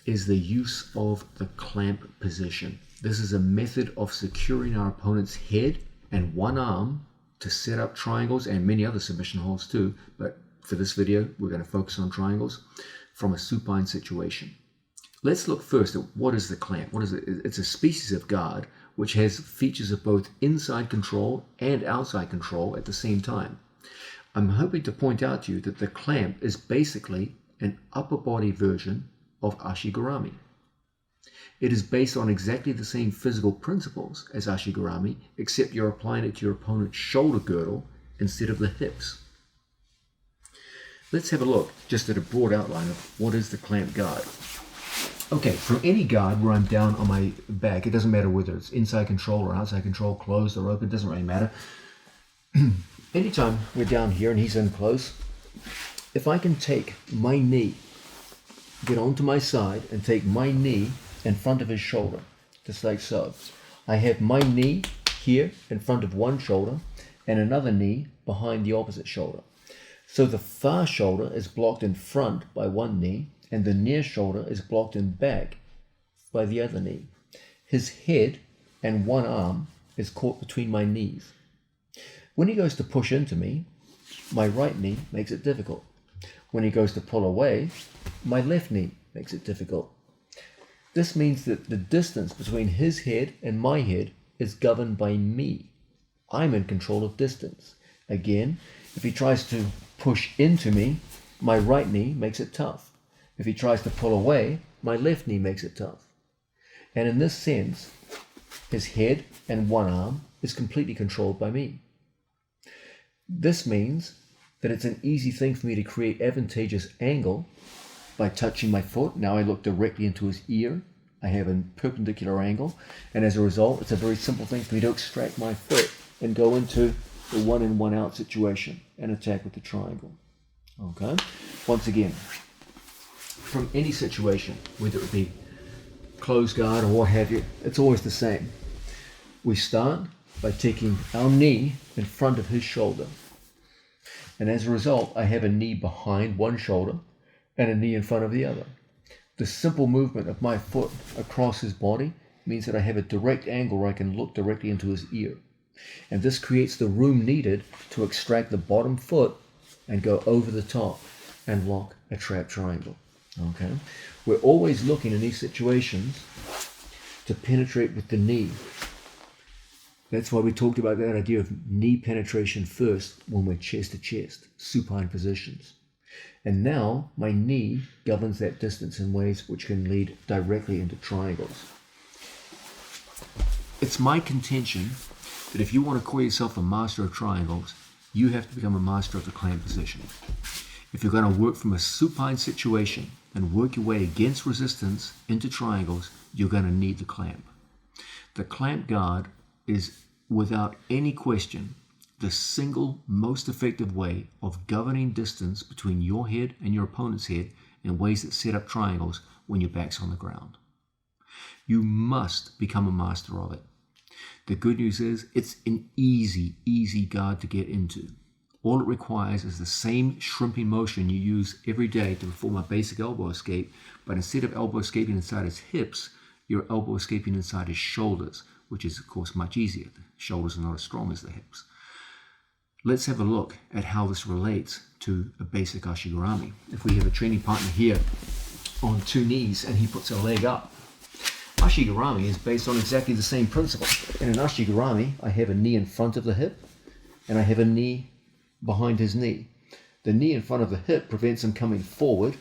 is the use of the clamp position. This is a method of securing our opponent's head and one arm to set up triangles and many other submission holds too. But for this video, we're going to focus on triangles from a supine situation. Let's look first at what is the clamp. What is it? It's a species of guard which has features of both inside control and outside control at the same time. I'm hoping to point out to you that the clamp is basically an upper body version of ashigarami. It is based on exactly the same physical principles as ashigarami, except you're applying it to your opponent's shoulder girdle instead of the hips. Let's have a look just at a broad outline of what is the clamp guard. Okay, from any guard where I'm down on my back, it doesn't matter whether it's inside control or outside control, closed or open, it doesn't really matter. Anytime we're down here and he's in close, if I can take my knee, get onto my side and take my knee in front of his shoulder, just like so. I have my knee here in front of one shoulder and another knee behind the opposite shoulder. So the far shoulder is blocked in front by one knee, and the near shoulder is blocked in back by the other knee. His head and one arm is caught between my knees. When he goes to push into me, my right knee makes it difficult. When he goes to pull away, my left knee makes it difficult. This means that the distance between his head and my head is governed by me. I'm in control of distance. Again, if he tries to push into me, my right knee makes it tough. If he tries to pull away, my left knee makes it tough. And in this sense, his head and one arm is completely controlled by me. This means that it's an easy thing for me to create advantageous angle by touching my foot. Now I look directly into his ear. I have a perpendicular angle. And as a result, it's a very simple thing for me to extract my foot and go into the one in, one out situation and attack with the triangle. Okay? Once again, from any situation, whether it be closed guard or what have you, it's always the same. We start by taking our knee in front of his shoulder. And as a result, I have a knee behind one shoulder and a knee in front of the other. The simple movement of my foot across his body means that I have a direct angle where I can look directly into his ear. And this creates the room needed to extract the bottom foot and go over the top and lock a trap triangle. Okay? We're always looking in these situations to penetrate with the knee. That's why we talked about that idea of knee penetration first when we're chest to chest, supine positions. And now my knee governs that distance in ways which can lead directly into triangles. It's my contention that if you want to call yourself a master of triangles, you have to become a master of the clamp position. If you're going to work from a supine situation and work your way against resistance into triangles, you're going to need the clamp. The clamp guard is, without any question, the single most effective way of governing distance between your head and your opponent's head in ways that set up triangles when your back's on the ground. You must become a master of it. The good news is it's an easy guard to get into. All it requires is the same shrimping motion you use every day to perform a basic elbow escape, but instead of elbow escaping inside his hips, you're elbow escaping inside his shoulders, which is of course much easier. The shoulders are not as strong as the hips. Let's have a look at how this relates to a basic ashigurami. If we have a training partner here on two knees and he puts a leg up, ashigurami is based on exactly the same principle. In an ashigurami, I have a knee in front of the hip and I have a knee behind his knee. The knee in front of the hip prevents him coming forward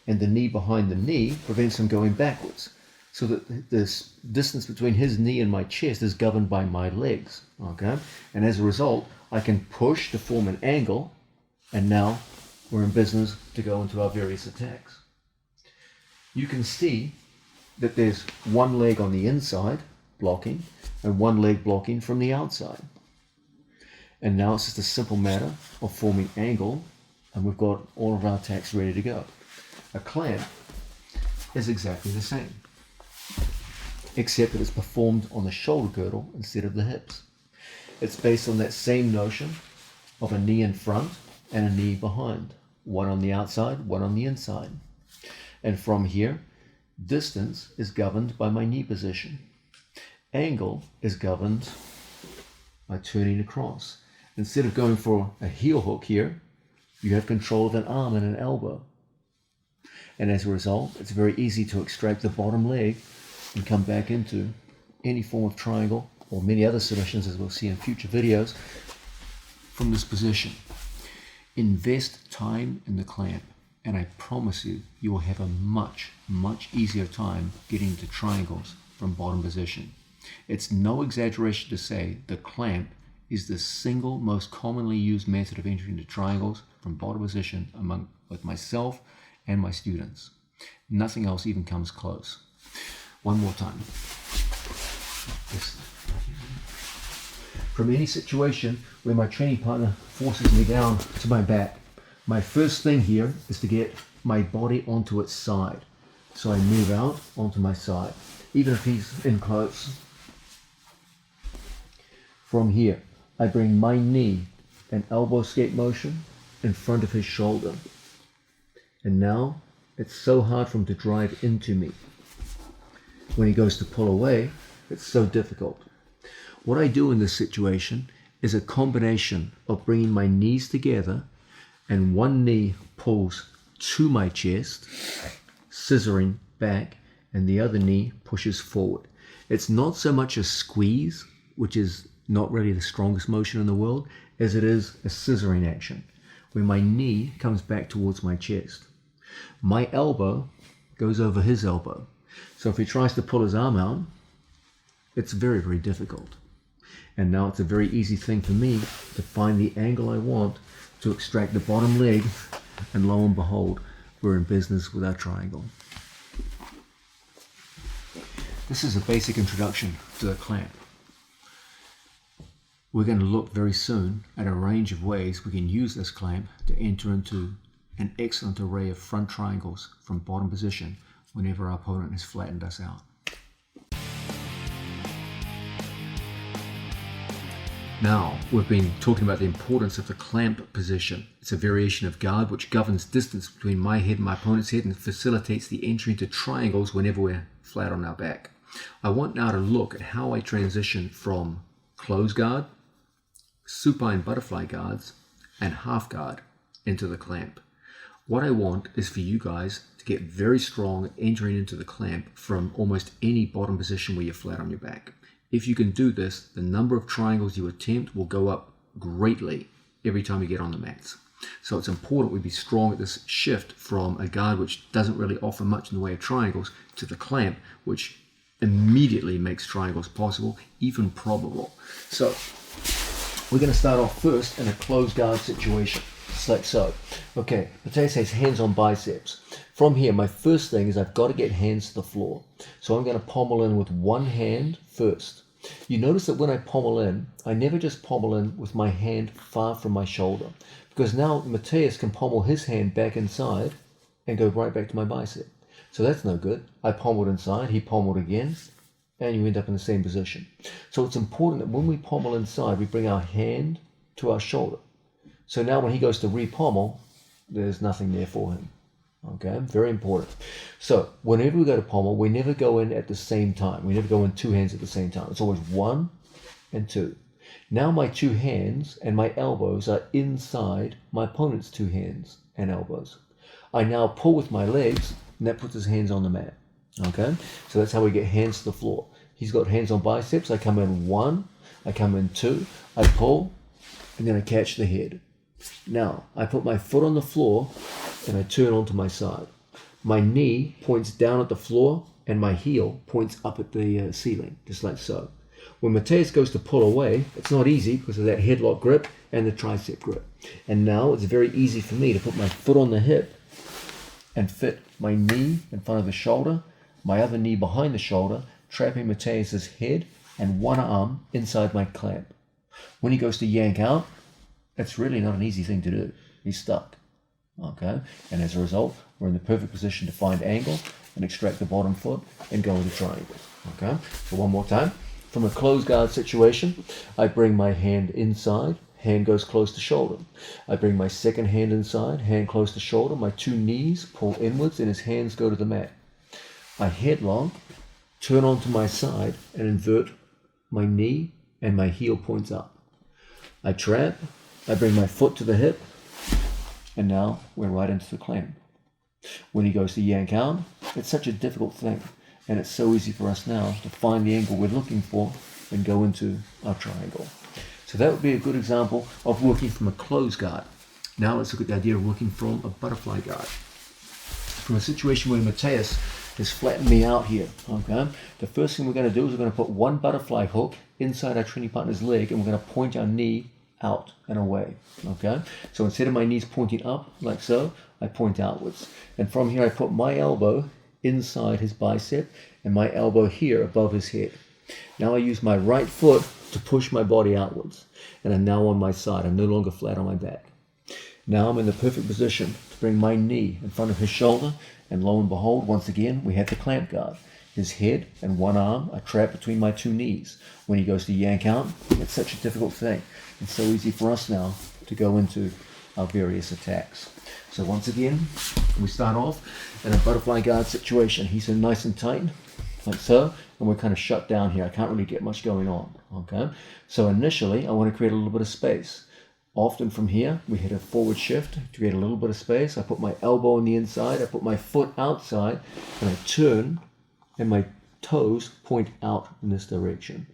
and the knee behind the knee prevents him going backwards. So that this distance between his knee and my chest is governed by my legs. Okay? And as a result, I can push to form an angle, and now we're in business to go into our various attacks. You can see that there's one leg on the inside blocking and one leg blocking from the outside. And now it's just a simple matter of forming angle, and we've got all of our attacks ready to go. A clamp is exactly the same, except that it's performed on the shoulder girdle instead of the hips. It's based on that same notion of a knee in front and a knee behind, one on the outside, one on the inside. And from here, distance is governed by my knee position. Angle is governed by turning across. Instead of going for a heel hook here, you have control of an arm and an elbow. And as a result, it's very easy to extract the bottom leg and come back into any form of triangle or many other submissions, as we'll see in future videos, from this position. Invest time in the clamp, and I promise you, you will have a much easier time getting into triangles from bottom position. It's no exaggeration to say the clamp is the single most commonly used method of entering into triangles from bottom position among both myself and my students. Nothing else even comes close. One more time. From any situation where my training partner forces me down to my back, my first thing here is to get my body onto its side. So I move out onto my side, even if he's in close. From here, I bring my knee and elbow escape motion in front of his shoulder. And now it's so hard for him to drive into me. When he goes to pull away, it's so difficult. What I do in this situation is a combination of bringing my knees together and one knee pulls to my chest, scissoring back, and the other knee pushes forward. It's not so much a squeeze, which is not really the strongest motion in the world, as it is a scissoring action, where my knee comes back towards my chest. My elbow goes over his elbow. So if he tries to pull his arm out, it's very difficult. And now it's a very easy thing for me to find the angle I want to extract the bottom leg, and lo and behold, we're in business with our triangle. This is a basic introduction to the clamp. We're going to look very soon at a range of ways we can use this clamp to enter into an excellent array of front triangles from bottom position whenever our opponent has flattened us out. Now, we've been talking about the importance of the clamp position. It's a variation of guard which governs distance between my head and my opponent's head and facilitates the entry into triangles whenever we're flat on our back. I want now to look at how I transition from close guard, supine butterfly guards, and half guard into the clamp. What I want is for you guys to get very strong at entering into the clamp from almost any bottom position where you're flat on your back. If you can do this, the number of triangles you attempt will go up greatly every time you get on the mats. So it's important we be strong at this shift from a guard which doesn't really offer much in the way of triangles to the clamp, which immediately makes triangles possible, even probable. So we're going to start off first in a closed guard situation, just like so. Okay, Mateus has hands on biceps. From here, my first thing is I've got to get hands to the floor. So I'm going to pommel in with one hand first. You notice that when I pommel in, I never just pommel in with my hand far from my shoulder, because now Mateus can pommel his hand back inside and go right back to my bicep. So that's no good. I pommeled inside, he pommeled again, and you end up in the same position. So it's important that when we pommel inside, we bring our hand to our shoulder. So now when he goes to re-pommel, there's nothing there for him. Okay, very important. So whenever we go to pommel, we never go in at the same time. We never go in two hands at the same time. It's always one and two. Now my two hands and my elbows are inside my opponent's two hands and elbows. I now pull with my legs, and that puts his hands on the mat. Okay, so that's how we get hands to the floor. He's got hands on biceps. I come in one, I come in two, I pull, and then I catch the head. Now I put my foot on the floor and I turn onto my side. My knee points down at the floor and my heel points up at the ceiling, just like so. When Mateus goes to pull away, it's not easy because of that headlock grip and the tricep grip. And now it's very easy for me to put my foot on the hip and fit my knee in front of the shoulder, my other knee behind the shoulder, trapping Mateus's head and one arm inside my clamp. When he goes to yank out, it's really not an easy thing to do. He's stuck. Okay, and as a result, we're in the perfect position to find angle and extract the bottom foot and go into triangles. Okay, so one more time. From a closed guard situation, I bring my hand inside, hand goes close to shoulder. I bring my second hand inside, hand close to shoulder. My two knees pull inwards and his hands go to the mat. I headlock, turn onto my side and invert my knee and my heel points up. I trap, I bring my foot to the hip, and now we're right into the clamp. When he goes to yank out, it's such a difficult thing, and it's so easy for us now to find the angle we're looking for and go into our triangle. So that would be a good example of working from a closed guard. Now let's look at the idea of working from a butterfly guard. From a situation where Mateus has flattened me out here, okay, the first thing we're going to do is we're going to put one butterfly hook inside our training partner's leg, and we're going to point our knee out and away. Okay, so instead of my knees pointing up like so, I point outwards, and from here I put my elbow inside his bicep and my elbow here above his head. Now I use my right foot to push my body outwards, and I'm now on my side. I'm no longer flat on my back. Now I'm in the perfect position to bring my knee in front of his shoulder, and lo and behold, once again we have the clamp guard. His head and one arm are trapped between my two knees. When he goes to yank out, it's such a difficult thing. It's so easy for us now to go into our various attacks. So once again, we start off in a butterfly guard situation. He's in nice and tight, like so, and we're kind of shut down here. I can't really get much going on. Okay, so initially I want to create a little bit of space. Often from here, we hit a forward shift to create a little bit of space. I put my elbow on the inside, I put my foot outside, and I turn, and my toes point out in this direction.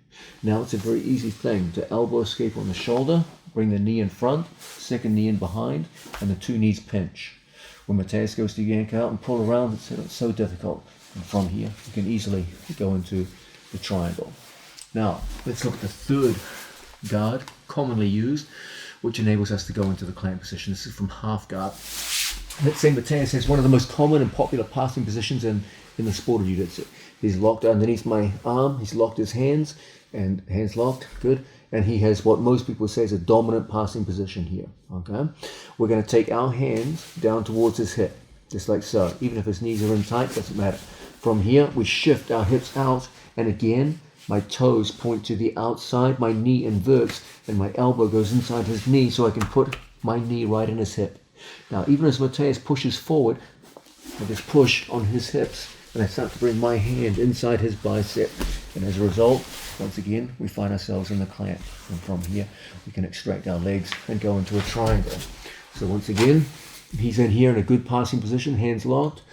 Now it's a very easy thing to elbow escape on the shoulder, bring the knee in front, second knee in behind, and the two knees pinch. When Mateus goes to yank out and pull around, it's so difficult. And from here, you can easily go into the triangle. Now, let's look at the third guard commonly used, which enables us to go into the clamp position. This is from half guard. Let's say Mateus has one of the most common and popular passing positions in the sport of jiu-jitsu. He's locked underneath my arm, he's locked his hands, and hands locked, good. And he has what most people say is a dominant passing position here, okay? We're going to take our hands down towards his hip, just like so. Even if his knees are in tight, doesn't matter. From here, we shift our hips out, and again, My toes point to the outside, my knee inverts, and my elbow goes inside his knee so I can put my knee right in his hip. Now, even as Mateus pushes forward, I just push on his hips, and I start to bring my hand inside his bicep. And as a result, once again, we find ourselves in the clamp. And from here, we can extract our legs and go into a triangle. So once again, he's in here in a good passing position, hands locked.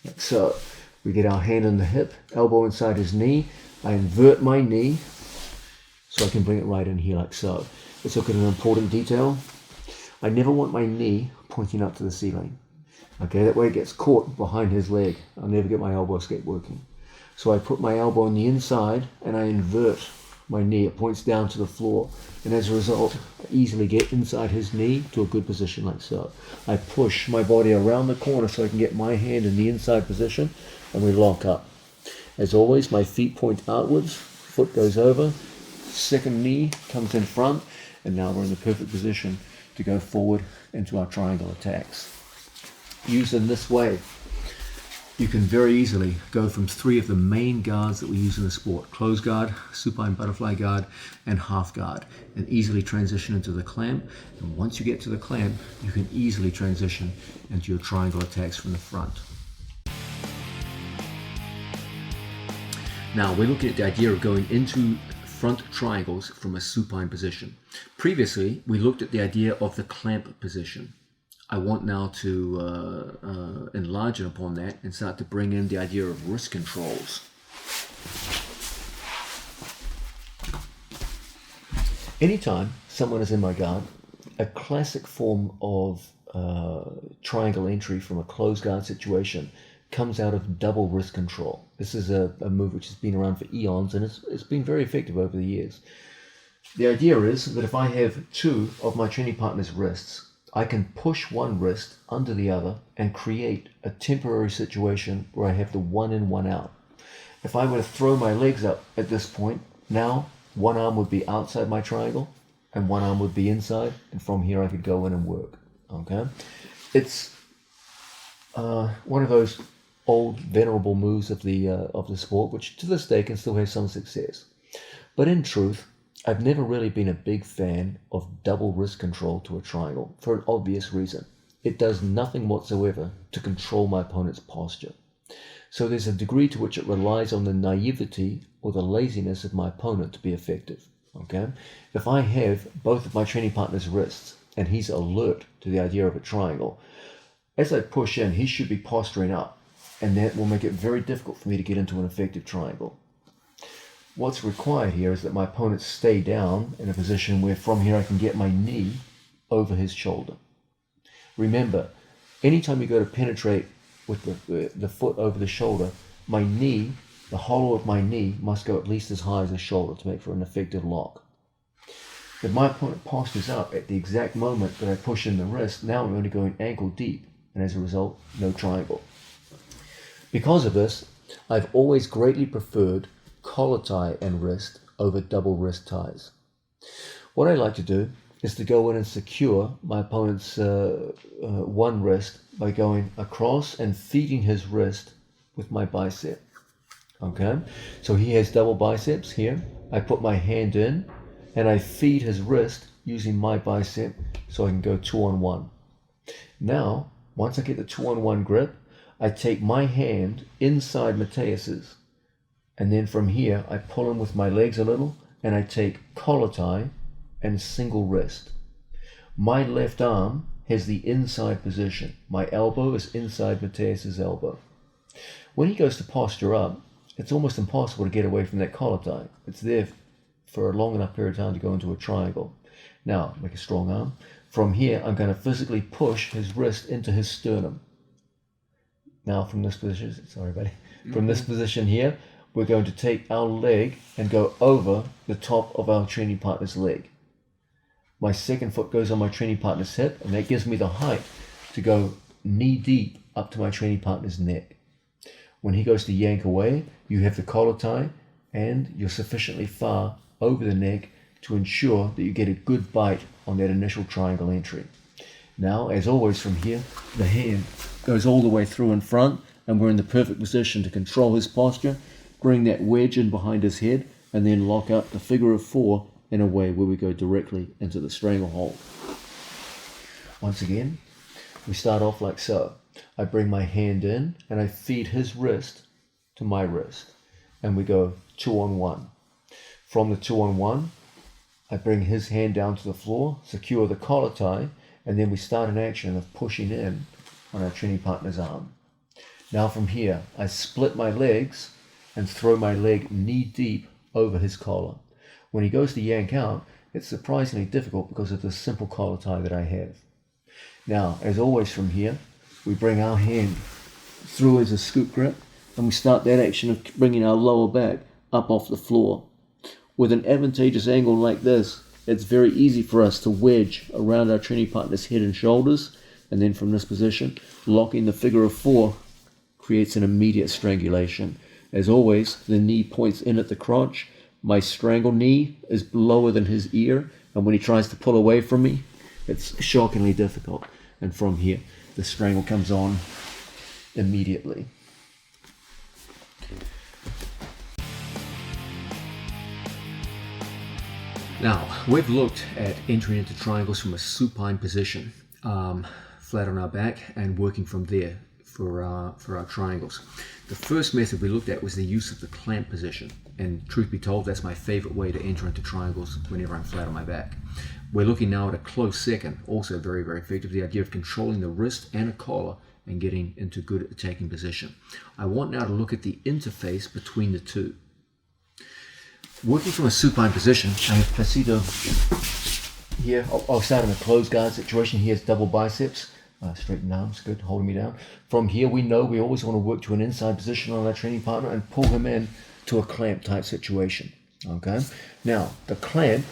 Like so. We get our hand on the hip, elbow inside his knee. I invert my knee so I can bring it right in here like so. Let's look at an important detail. I never want my knee pointing up to the ceiling. Okay, that way it gets caught behind his leg. I'll never get my elbow escape working. So I put my elbow on the inside and I invert my knee. It points down to the floor. And as a result, I easily get inside his knee to a good position like so. I push my body around the corner so I can get my hand in the inside position, and we lock up. As always, my feet point outwards, foot goes over, second knee comes in front, and now we're in the perfect position to go forward into our triangle attacks. Used in this way, you can very easily go from three of the main guards that we use in the sport: close guard, supine butterfly guard, and half guard, and easily transition into the clamp. And once you get to the clamp, you can easily transition into your triangle attacks from the front. Now we're looking at the idea of going into front triangles from a supine position. Previously, we looked at the idea of the clamp position. I want now to enlarge upon that and start to bring in the idea of wrist controls. Anytime someone is in my guard, a classic form of triangle entry from a closed guard situation comes out of double wrist control. This is a move which has been around for eons, and it's been very effective over the years. The idea is that if I have two of my training partner's wrists, I can push one wrist under the other and create a temporary situation where I have the one in, one out. If I were to throw my legs up at this point, now one arm would be outside my triangle and one arm would be inside, and from here I could go in and work. Okay, it's one of those old venerable moves of the sport, which to this day can still have some success. But in truth, I've never really been a big fan of double wrist control to a triangle for an obvious reason. It does nothing whatsoever to control my opponent's posture. So there's a degree to which it relies on the naivety or the laziness of my opponent to be effective. Okay? If I have both of my training partner's wrists and he's alert to the idea of a triangle, as I push in, he should be posturing up, and that will make it very difficult for me to get into an effective triangle. What's required here is that my opponent stay down in a position where from here I can get my knee over his shoulder. Remember, anytime you go to penetrate with the foot over the shoulder, my knee, the hollow of my knee, must go at least as high as the shoulder to make for an effective lock. If my opponent postures up at the exact moment that I push in the wrist, now I'm only going ankle deep, and as a result, no triangle. Because of this, I've always greatly preferred collar tie and wrist over double wrist ties. What I like to do is to go in and secure my opponent's one wrist by going across and feeding his wrist with my bicep. Okay, so he has double biceps here. I put my hand in and I feed his wrist using my bicep so I can go 2-on-1. Now, once I get the 2-on-1 grip, I take my hand inside Mateus's, and then from here I pull him with my legs a little and I take collar tie and single wrist. My left arm has the inside position. My elbow is inside Mateus's elbow. When he goes to posture up, it's almost impossible to get away from that collar tie. It's there for a long enough period of time to go into a triangle. Now, make a strong arm. From here, I'm going to physically push his wrist into his sternum. Now, from this position, sorry, buddy. From this position here, we're going to take our leg and go over the top of our training partner's leg. My second foot goes on my training partner's hip, and that gives me the height to go knee deep up to my training partner's neck. When he goes to yank away, you have the collar tie, and you're sufficiently far over the neck to ensure that you get a good bite on that initial triangle entry. Now, as always from here, the hand goes all the way through in front, and we're in the perfect position to control his posture bring that wedge in behind his head, and then lock up the figure of 4 in a way where we go directly into the stranglehold. Once again, we start off like so. I bring my hand in and I feed his wrist to my wrist, and we go 2-on-1. From the 2-on-1, I bring his hand down to the floor, secure the collar tie, and then we start an action of pushing in on our training partner's arm. Now from here, I split my legs and throw my leg knee deep over his collar. When he goes to yank out, it's surprisingly difficult because of the simple collar tie that I have. Now, as always from here, we bring our hand through as a scoop grip, and we start that action of bringing our lower back up off the floor. With an advantageous angle like this, it's very easy for us to wedge around our training partner's head and shoulders, and then from this position, locking the figure of 4 creates an immediate strangulation. As always, the knee points in at the crotch. My strangle knee is lower than his ear, and when he tries to pull away from me, it's shockingly difficult. And from here, the strangle comes on immediately. Now, we've looked at entering into triangles from a supine position, flat on our back, and working from there for our triangles. The first method we looked at was the use of the clamp position, and truth be told, that's my favorite way to enter into triangles whenever I'm flat on my back. We're looking now at a close second, also very, very effective, the idea of controlling the wrist and a collar and getting into good attacking position. I want now to look at the interface between the two. Working from a supine position, I have Placido here. I'll start in a closed guard situation. He has double biceps, straightened arms, good, holding me down. From here, we know we always want to work to an inside position on our training partner and pull him in to a clamp type situation. Okay. Now, the clamp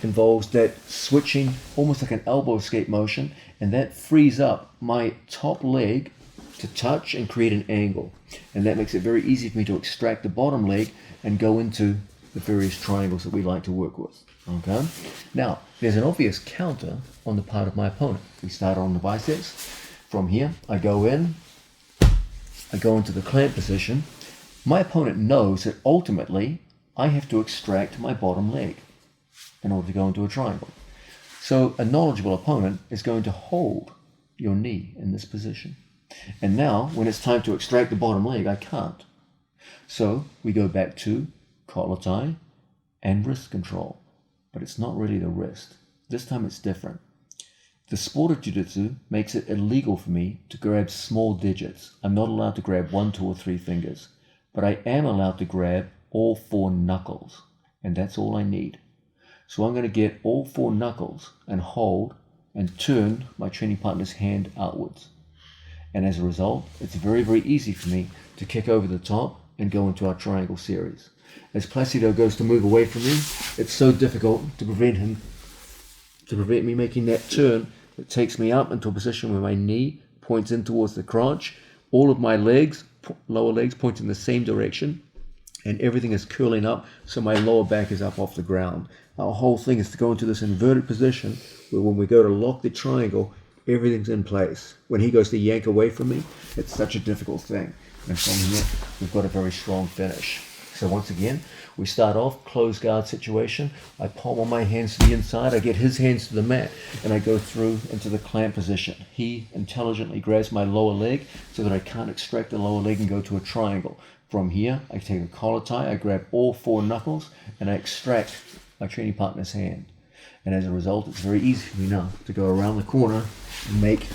involves that switching, almost like an elbow escape motion, and that frees up my top leg to touch and create an angle. And that makes it very easy for me to extract the bottom leg and go into the various triangles that we like to work with. Okay. Now, there's an obvious counter on the part of my opponent. We start on the biceps. From here, I go in, I go into the clamp position. My opponent knows that ultimately I have to extract my bottom leg in order to go into a triangle. So a knowledgeable opponent is going to hold your knee in this position. And now, when it's time to extract the bottom leg, I can't. So we go back to collar tie and wrist control. But it's not really the wrist. This time it's different. The sport of jiu-jitsu makes it illegal for me to grab small digits. I'm not allowed to grab 1, 2, or 3 fingers. But I am allowed to grab all 4 knuckles. And that's all I need. So I'm going to get all 4 knuckles and hold and turn my training partner's hand outwards. And as a result, it's very, very easy for me to kick over the top and go into our triangle series. As Placido goes to move away from me, it's so difficult to prevent me making that turn. It takes me up into a position where my knee points in towards the crotch. All of my legs, lower legs, point in the same direction, and everything is curling up, so my lower back is up off the ground. Our whole thing is to go into this inverted position where when we go to lock the triangle, everything's in place. When he goes to yank away from me, it's such a difficult thing. And from here, we've got a very strong finish. So once again, we start off, closed guard situation. I palm my hands to the inside. I get his hands to the mat, and I go through into the clamp position. He intelligently grabs my lower leg so that I can't extract the lower leg and go to a triangle. From here, I take a collar tie. I grab all 4 knuckles, and I extract my training partner's hand. And as a result, it's very easy for me now to go around the corner and make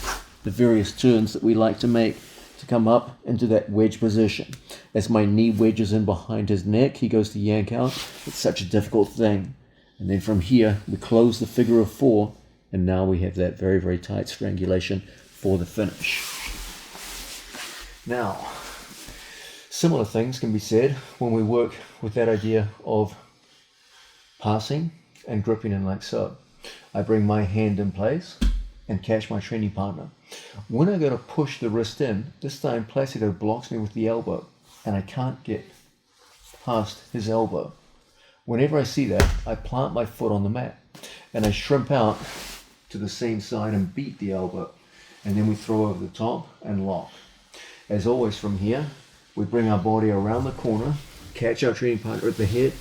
the various turns that we like to make to come up into that wedge position. As my knee wedges in behind his neck, he goes to yank out. It's such a difficult thing. And then from here, we close the figure of 4, and now we have that very, very tight strangulation for the finish. Now, similar things can be said when we work with that idea of passing and gripping in like so. I bring my hand in place and catch my training partner. When I go to push the wrist in, this time Placido blocks me with the elbow, and I can't get past his elbow. Whenever I see that, I plant my foot on the mat, and I shrimp out to the same side and beat the elbow, and then we throw over the top and lock. As always from here, we bring our body around the corner, catch our training partner at the head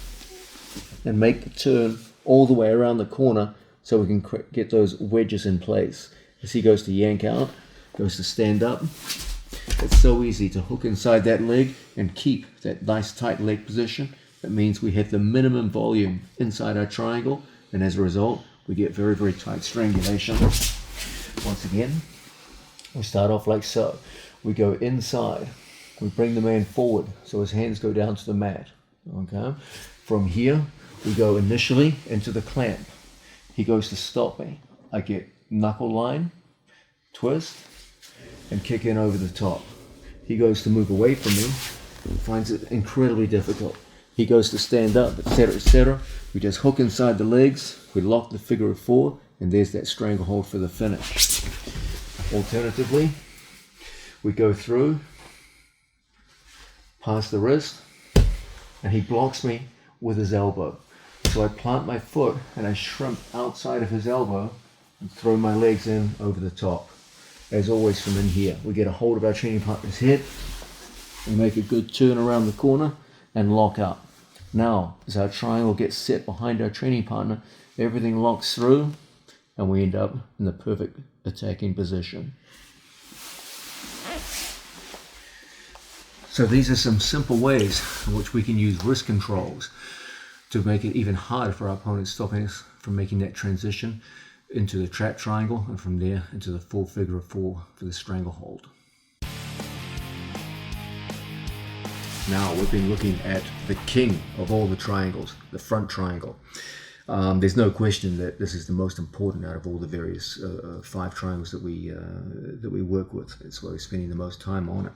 and make the turn all the way around the corner so we can get those wedges in place. As he goes to yank out, goes to stand up, it's so easy to hook inside that leg and keep that nice tight leg position. That means we have the minimum volume inside our triangle, and as a result, we get very, very tight strangulation. Once again, we start off like so. We go inside. We bring the man forward so his hands go down to the mat. Okay. From here, we go initially into the clamp. He goes to stop me. I get knuckle line, twist, and kick in over the top. He goes to move away from me, finds it incredibly difficult. He goes to stand up, etc., etc. We just hook inside the legs, we lock the figure of four, and there's that stranglehold for the finish. Alternatively, we go through, past the wrist, and he blocks me with his elbow. So I plant my foot and I shrimp outside of his elbow and throw my legs in over the top. As always, from in here, we get a hold of our training partner's head, we make a good turn around the corner and lock up. Now, as our triangle gets set behind our training partner, everything locks through and we end up in the perfect attacking position. So these are some simple ways in which we can use wrist controls to make it even harder for our opponents, stopping us from making that transition into the trap triangle, and from there into the full figure of four for the stranglehold. Now we've been looking at the king of all the triangles, the front triangle. There's no question that this is the most important out of all the various 5 triangles that we work with. It's why we're spending the most time on it.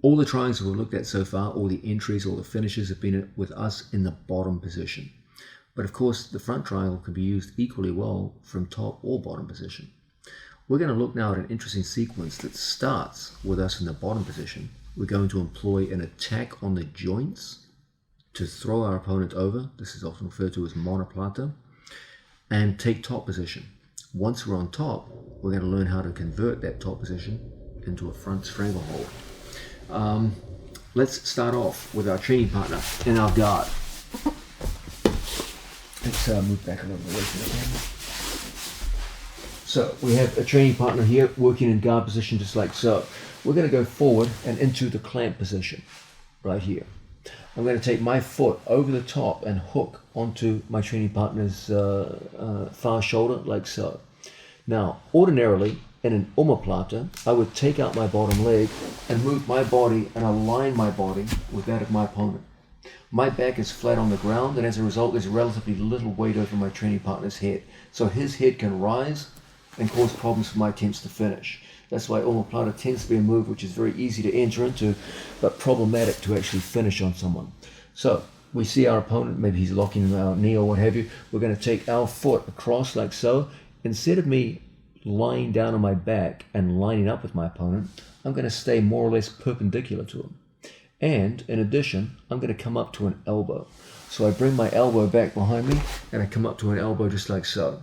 All the triangles we've looked at so far, all the entries, all the finishes have been with us in the bottom position. But of course, the front triangle can be used equally well from top or bottom position. We're going to look now at an interesting sequence that starts with us in the bottom position. We're going to employ an attack on the joints to throw our opponent over. This is often referred to as monoplata, and take top position. Once we're on top, we're going to learn how to convert that top position into a front stranglehold. Let's start off with our training partner in our guard. Let's move back a little bit away from the camera. So we have a training partner here working in guard position just like so. We're going to go forward and into the clamp position right here. I'm going to take my foot over the top and hook onto my training partner's far shoulder like so. Now, ordinarily, in an omoplata, I would take out my bottom leg and move my body and align my body with that of my opponent. My back is flat on the ground, and as a result, there's relatively little weight over my training partner's head. So his head can rise and cause problems for my attempts to finish. That's why omoplata tends to be a move which is very easy to enter into, but problematic to actually finish on someone. So we see our opponent, maybe he's locking our knee or what have you. We're going to take our foot across like so. Instead of me lying down on my back and lining up with my opponent, I'm going to stay more or less perpendicular to him. And in addition, I'm going to come up to an elbow. So I bring my elbow back behind me and I come up to an elbow just like so.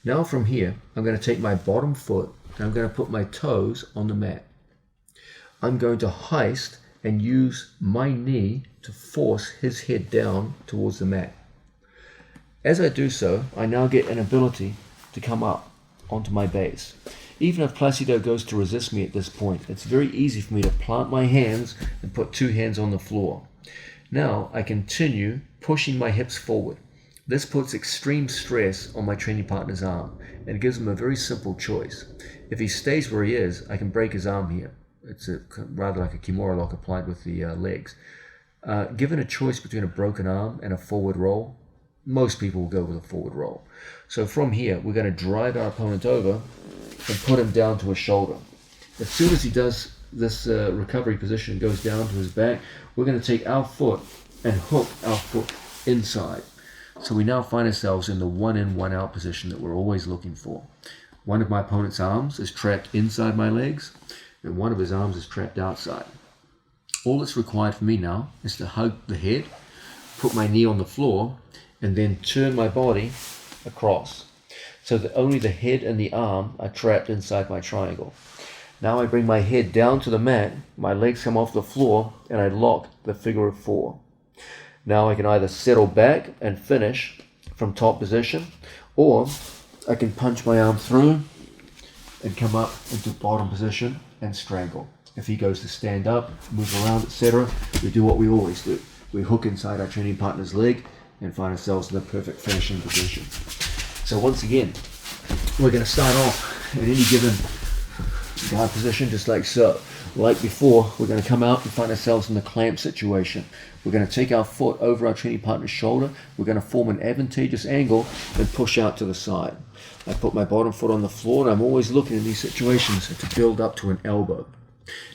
Now from here, I'm going to take my bottom foot and I'm going to put my toes on the mat. I'm going to heist and use my knee to force his head down towards the mat. As I do so, I now get an ability to come up onto my base. Even if Placido goes to resist me at this point, it's very easy for me to plant my hands and put 2 hands on the floor. Now I continue pushing my hips forward. This puts extreme stress on my training partner's arm and gives him a very simple choice. If he stays where he is, I can break his arm here. It's rather like a kimura lock applied with the legs. Given a choice between a broken arm and a forward roll, most people will go with a forward roll. So from here, we're going to drive our opponent over and put him down to his shoulder. As soon as he does this recovery position, goes down to his back, we're going to take our foot and hook our foot inside. So we now find ourselves in the 1 in, 1 out position that we're always looking for. One of my opponent's arms is trapped inside my legs, and one of his arms is trapped outside. All that's required for me now is to hug the head, put my knee on the floor, and then turn my body across, so that only the head and the arm are trapped inside my triangle. Now I bring my head down to the mat, my legs come off the floor, and I lock the figure of 4. Now I can either settle back and finish from top position, or I can punch my arm through and come up into bottom position and strangle. If he goes to stand up, move around, etc., we do what we always do. We hook inside our training partner's leg and find ourselves in the perfect finishing position. So once again, we're going to start off at any given guard position just like so. Like before, we're going to come out and find ourselves in the clamp situation. We're going to take our foot over our training partner's shoulder. We're going to form an advantageous angle and push out to the side. I put my bottom foot on the floor, and I'm always looking in these situations to build up to an elbow.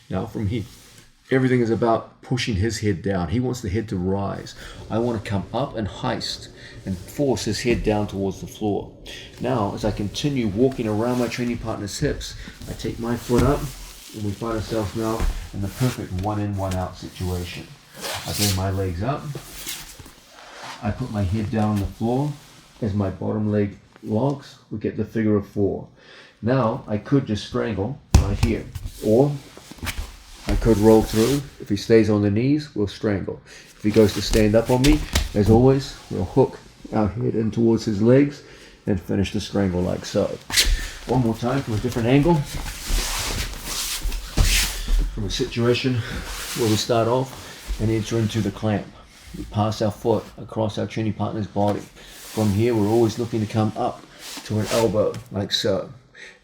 Now from here, everything is about pushing his head down. He wants the head to rise. I want to come up and heist and force his head down towards the floor. Now, as I continue walking around my training partner's hips, I take my foot up, and we find ourselves now in the perfect one in, one out situation. I bring my legs up. I put my head down on the floor. As my bottom leg locks, we get the figure of 4. Now, I could just strangle right here, or I could roll through. If he stays on the knees, we'll strangle. If he goes to stand up on me, as always, we'll hook our head in towards his legs and finish the strangle like so. One more time from a different angle. From a situation where we start off and enter into the clamp. We pass our foot across our training partner's body. From here, we're always looking to come up to an elbow like so.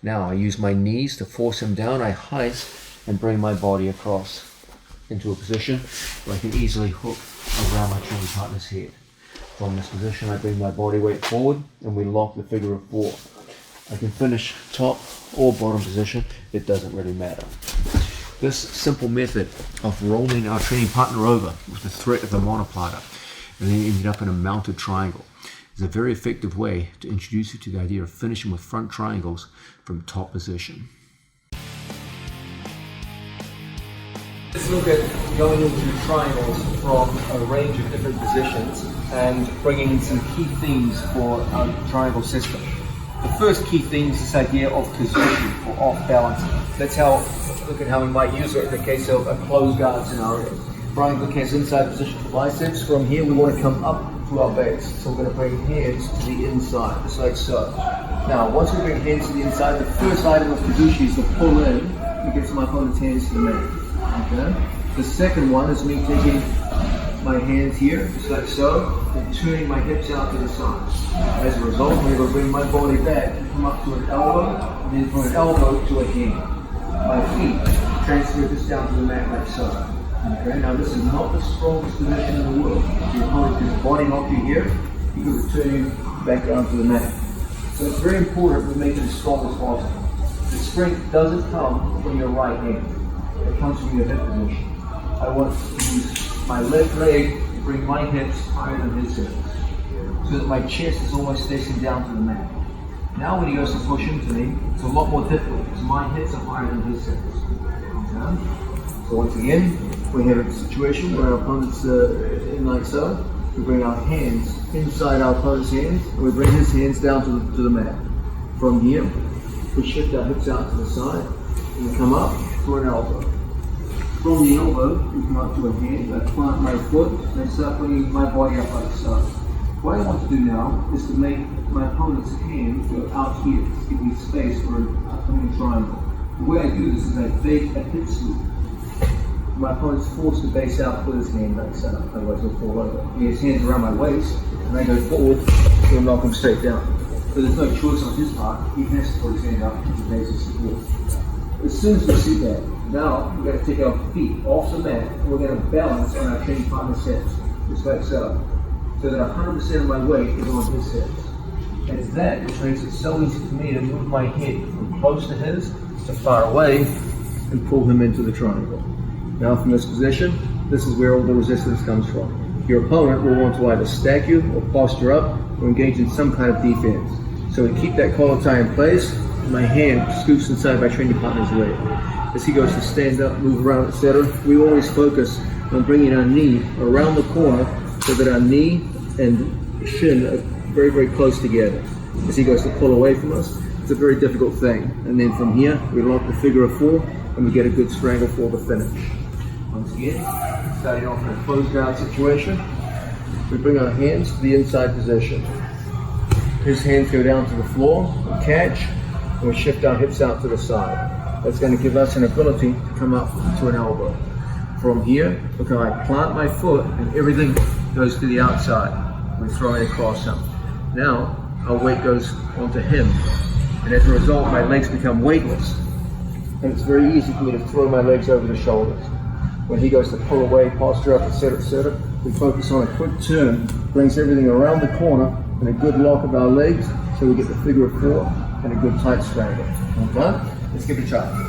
Now I use my knees to force him down. I heist and bring my body across into a position where I can easily hook around my training partner's head. From this position, I bring my body weight forward and we lock the figure of 4. I can finish top or bottom position, it doesn't really matter. This simple method of rolling our training partner over with the threat of the monoplata and then ending up in a mounted triangle is a very effective way to introduce you to the idea of finishing with front triangles from top position. Let's look at going into triangles from a range of different positions and bringing in some key themes for our triangle system. The first key theme is this idea of position or off balance. Look at how we might use it in the case of a closed guard scenario. Brian Glick has inside position for biceps. From here we want to come up to our base. So we're going to bring hands to the inside, just like so. Now once we bring hands to the inside, the first item of position is to pull in and get my opponent's hands to the mat. Okay? The second one is me taking my hands here, just like so, and turning my hips out to the side. As a result, I'm going to bring my body back and come up to an elbow, and then from an elbow to a hand. My feet transfer this down to the mat like so. Okay, now this is not the strongest position in the world. If your opponent can body knock you here, you can return you back down to the mat. So it's very important we make it as strong as possible. The strength doesn't come from your right hand. It comes from your hip position. I want to use my left leg to bring my hips higher than his hips, so that my chest is almost facing down to the mat. Now when he goes to push into me, it's a lot more difficult because my hips are higher than his hips. Okay? So once again, we have a situation where our opponent's in like so. We bring our hands inside our opponent's hands, and we bring his hands down to the mat. From here, we shift our hips out to the side, and we come up to an elbow. From the elbow, we come up to a hand. I plant my foot, and I start bringing my body up like so. What I want to do now is to make my opponent's hand go out here, give me space for an upcoming triangle. The way I do this is I fake a hip sweep. My opponent's forced to base out with his hand like so, otherwise he'll fall over. He has hands around my waist, and I go forward, he'll knock him straight down. So there's no choice on his part, he has to put his hand up as a basic support. As soon as we see that, now we're going to take our feet off the mat, and we're going to balance on our training partner's hips, just like so. So that 100% of my weight is on his hips. And that which makes it so easy for me to move my head from close to his to far away and pull him into the triangle. Now from this position, this is where all the resistance comes from. Your opponent will want to either stack you or posture up or engage in some kind of defense. So to keep that collar tie in place, my hand scoops inside my training partner's leg. As he goes to stand up, move around, etc., we always focus on bringing our knee around the corner so that our knee and shin are very, very close together. As he goes to pull away from us, It's a very difficult thing. And then from here, we lock the figure of 4 and we get a good strangle for the finish. Once again, starting off in a closed down situation, we bring our hands to the inside position. His hands go down to the floor, we catch, and we shift our hips out to the side. That's going to give us an ability to come up to an elbow. From here, look how I plant my foot and everything goes to the outside. We throw it across him. Now, our weight goes onto him. And as a result, my legs become weightless. And it's very easy for me to throw my legs over the shoulders. When he goes to pull away, posture up, etc., we focus on a quick turn, brings everything around the corner, and a good lock of our legs, so we get the figure of 4 and a good tight strangle. All done? Let's give it a try.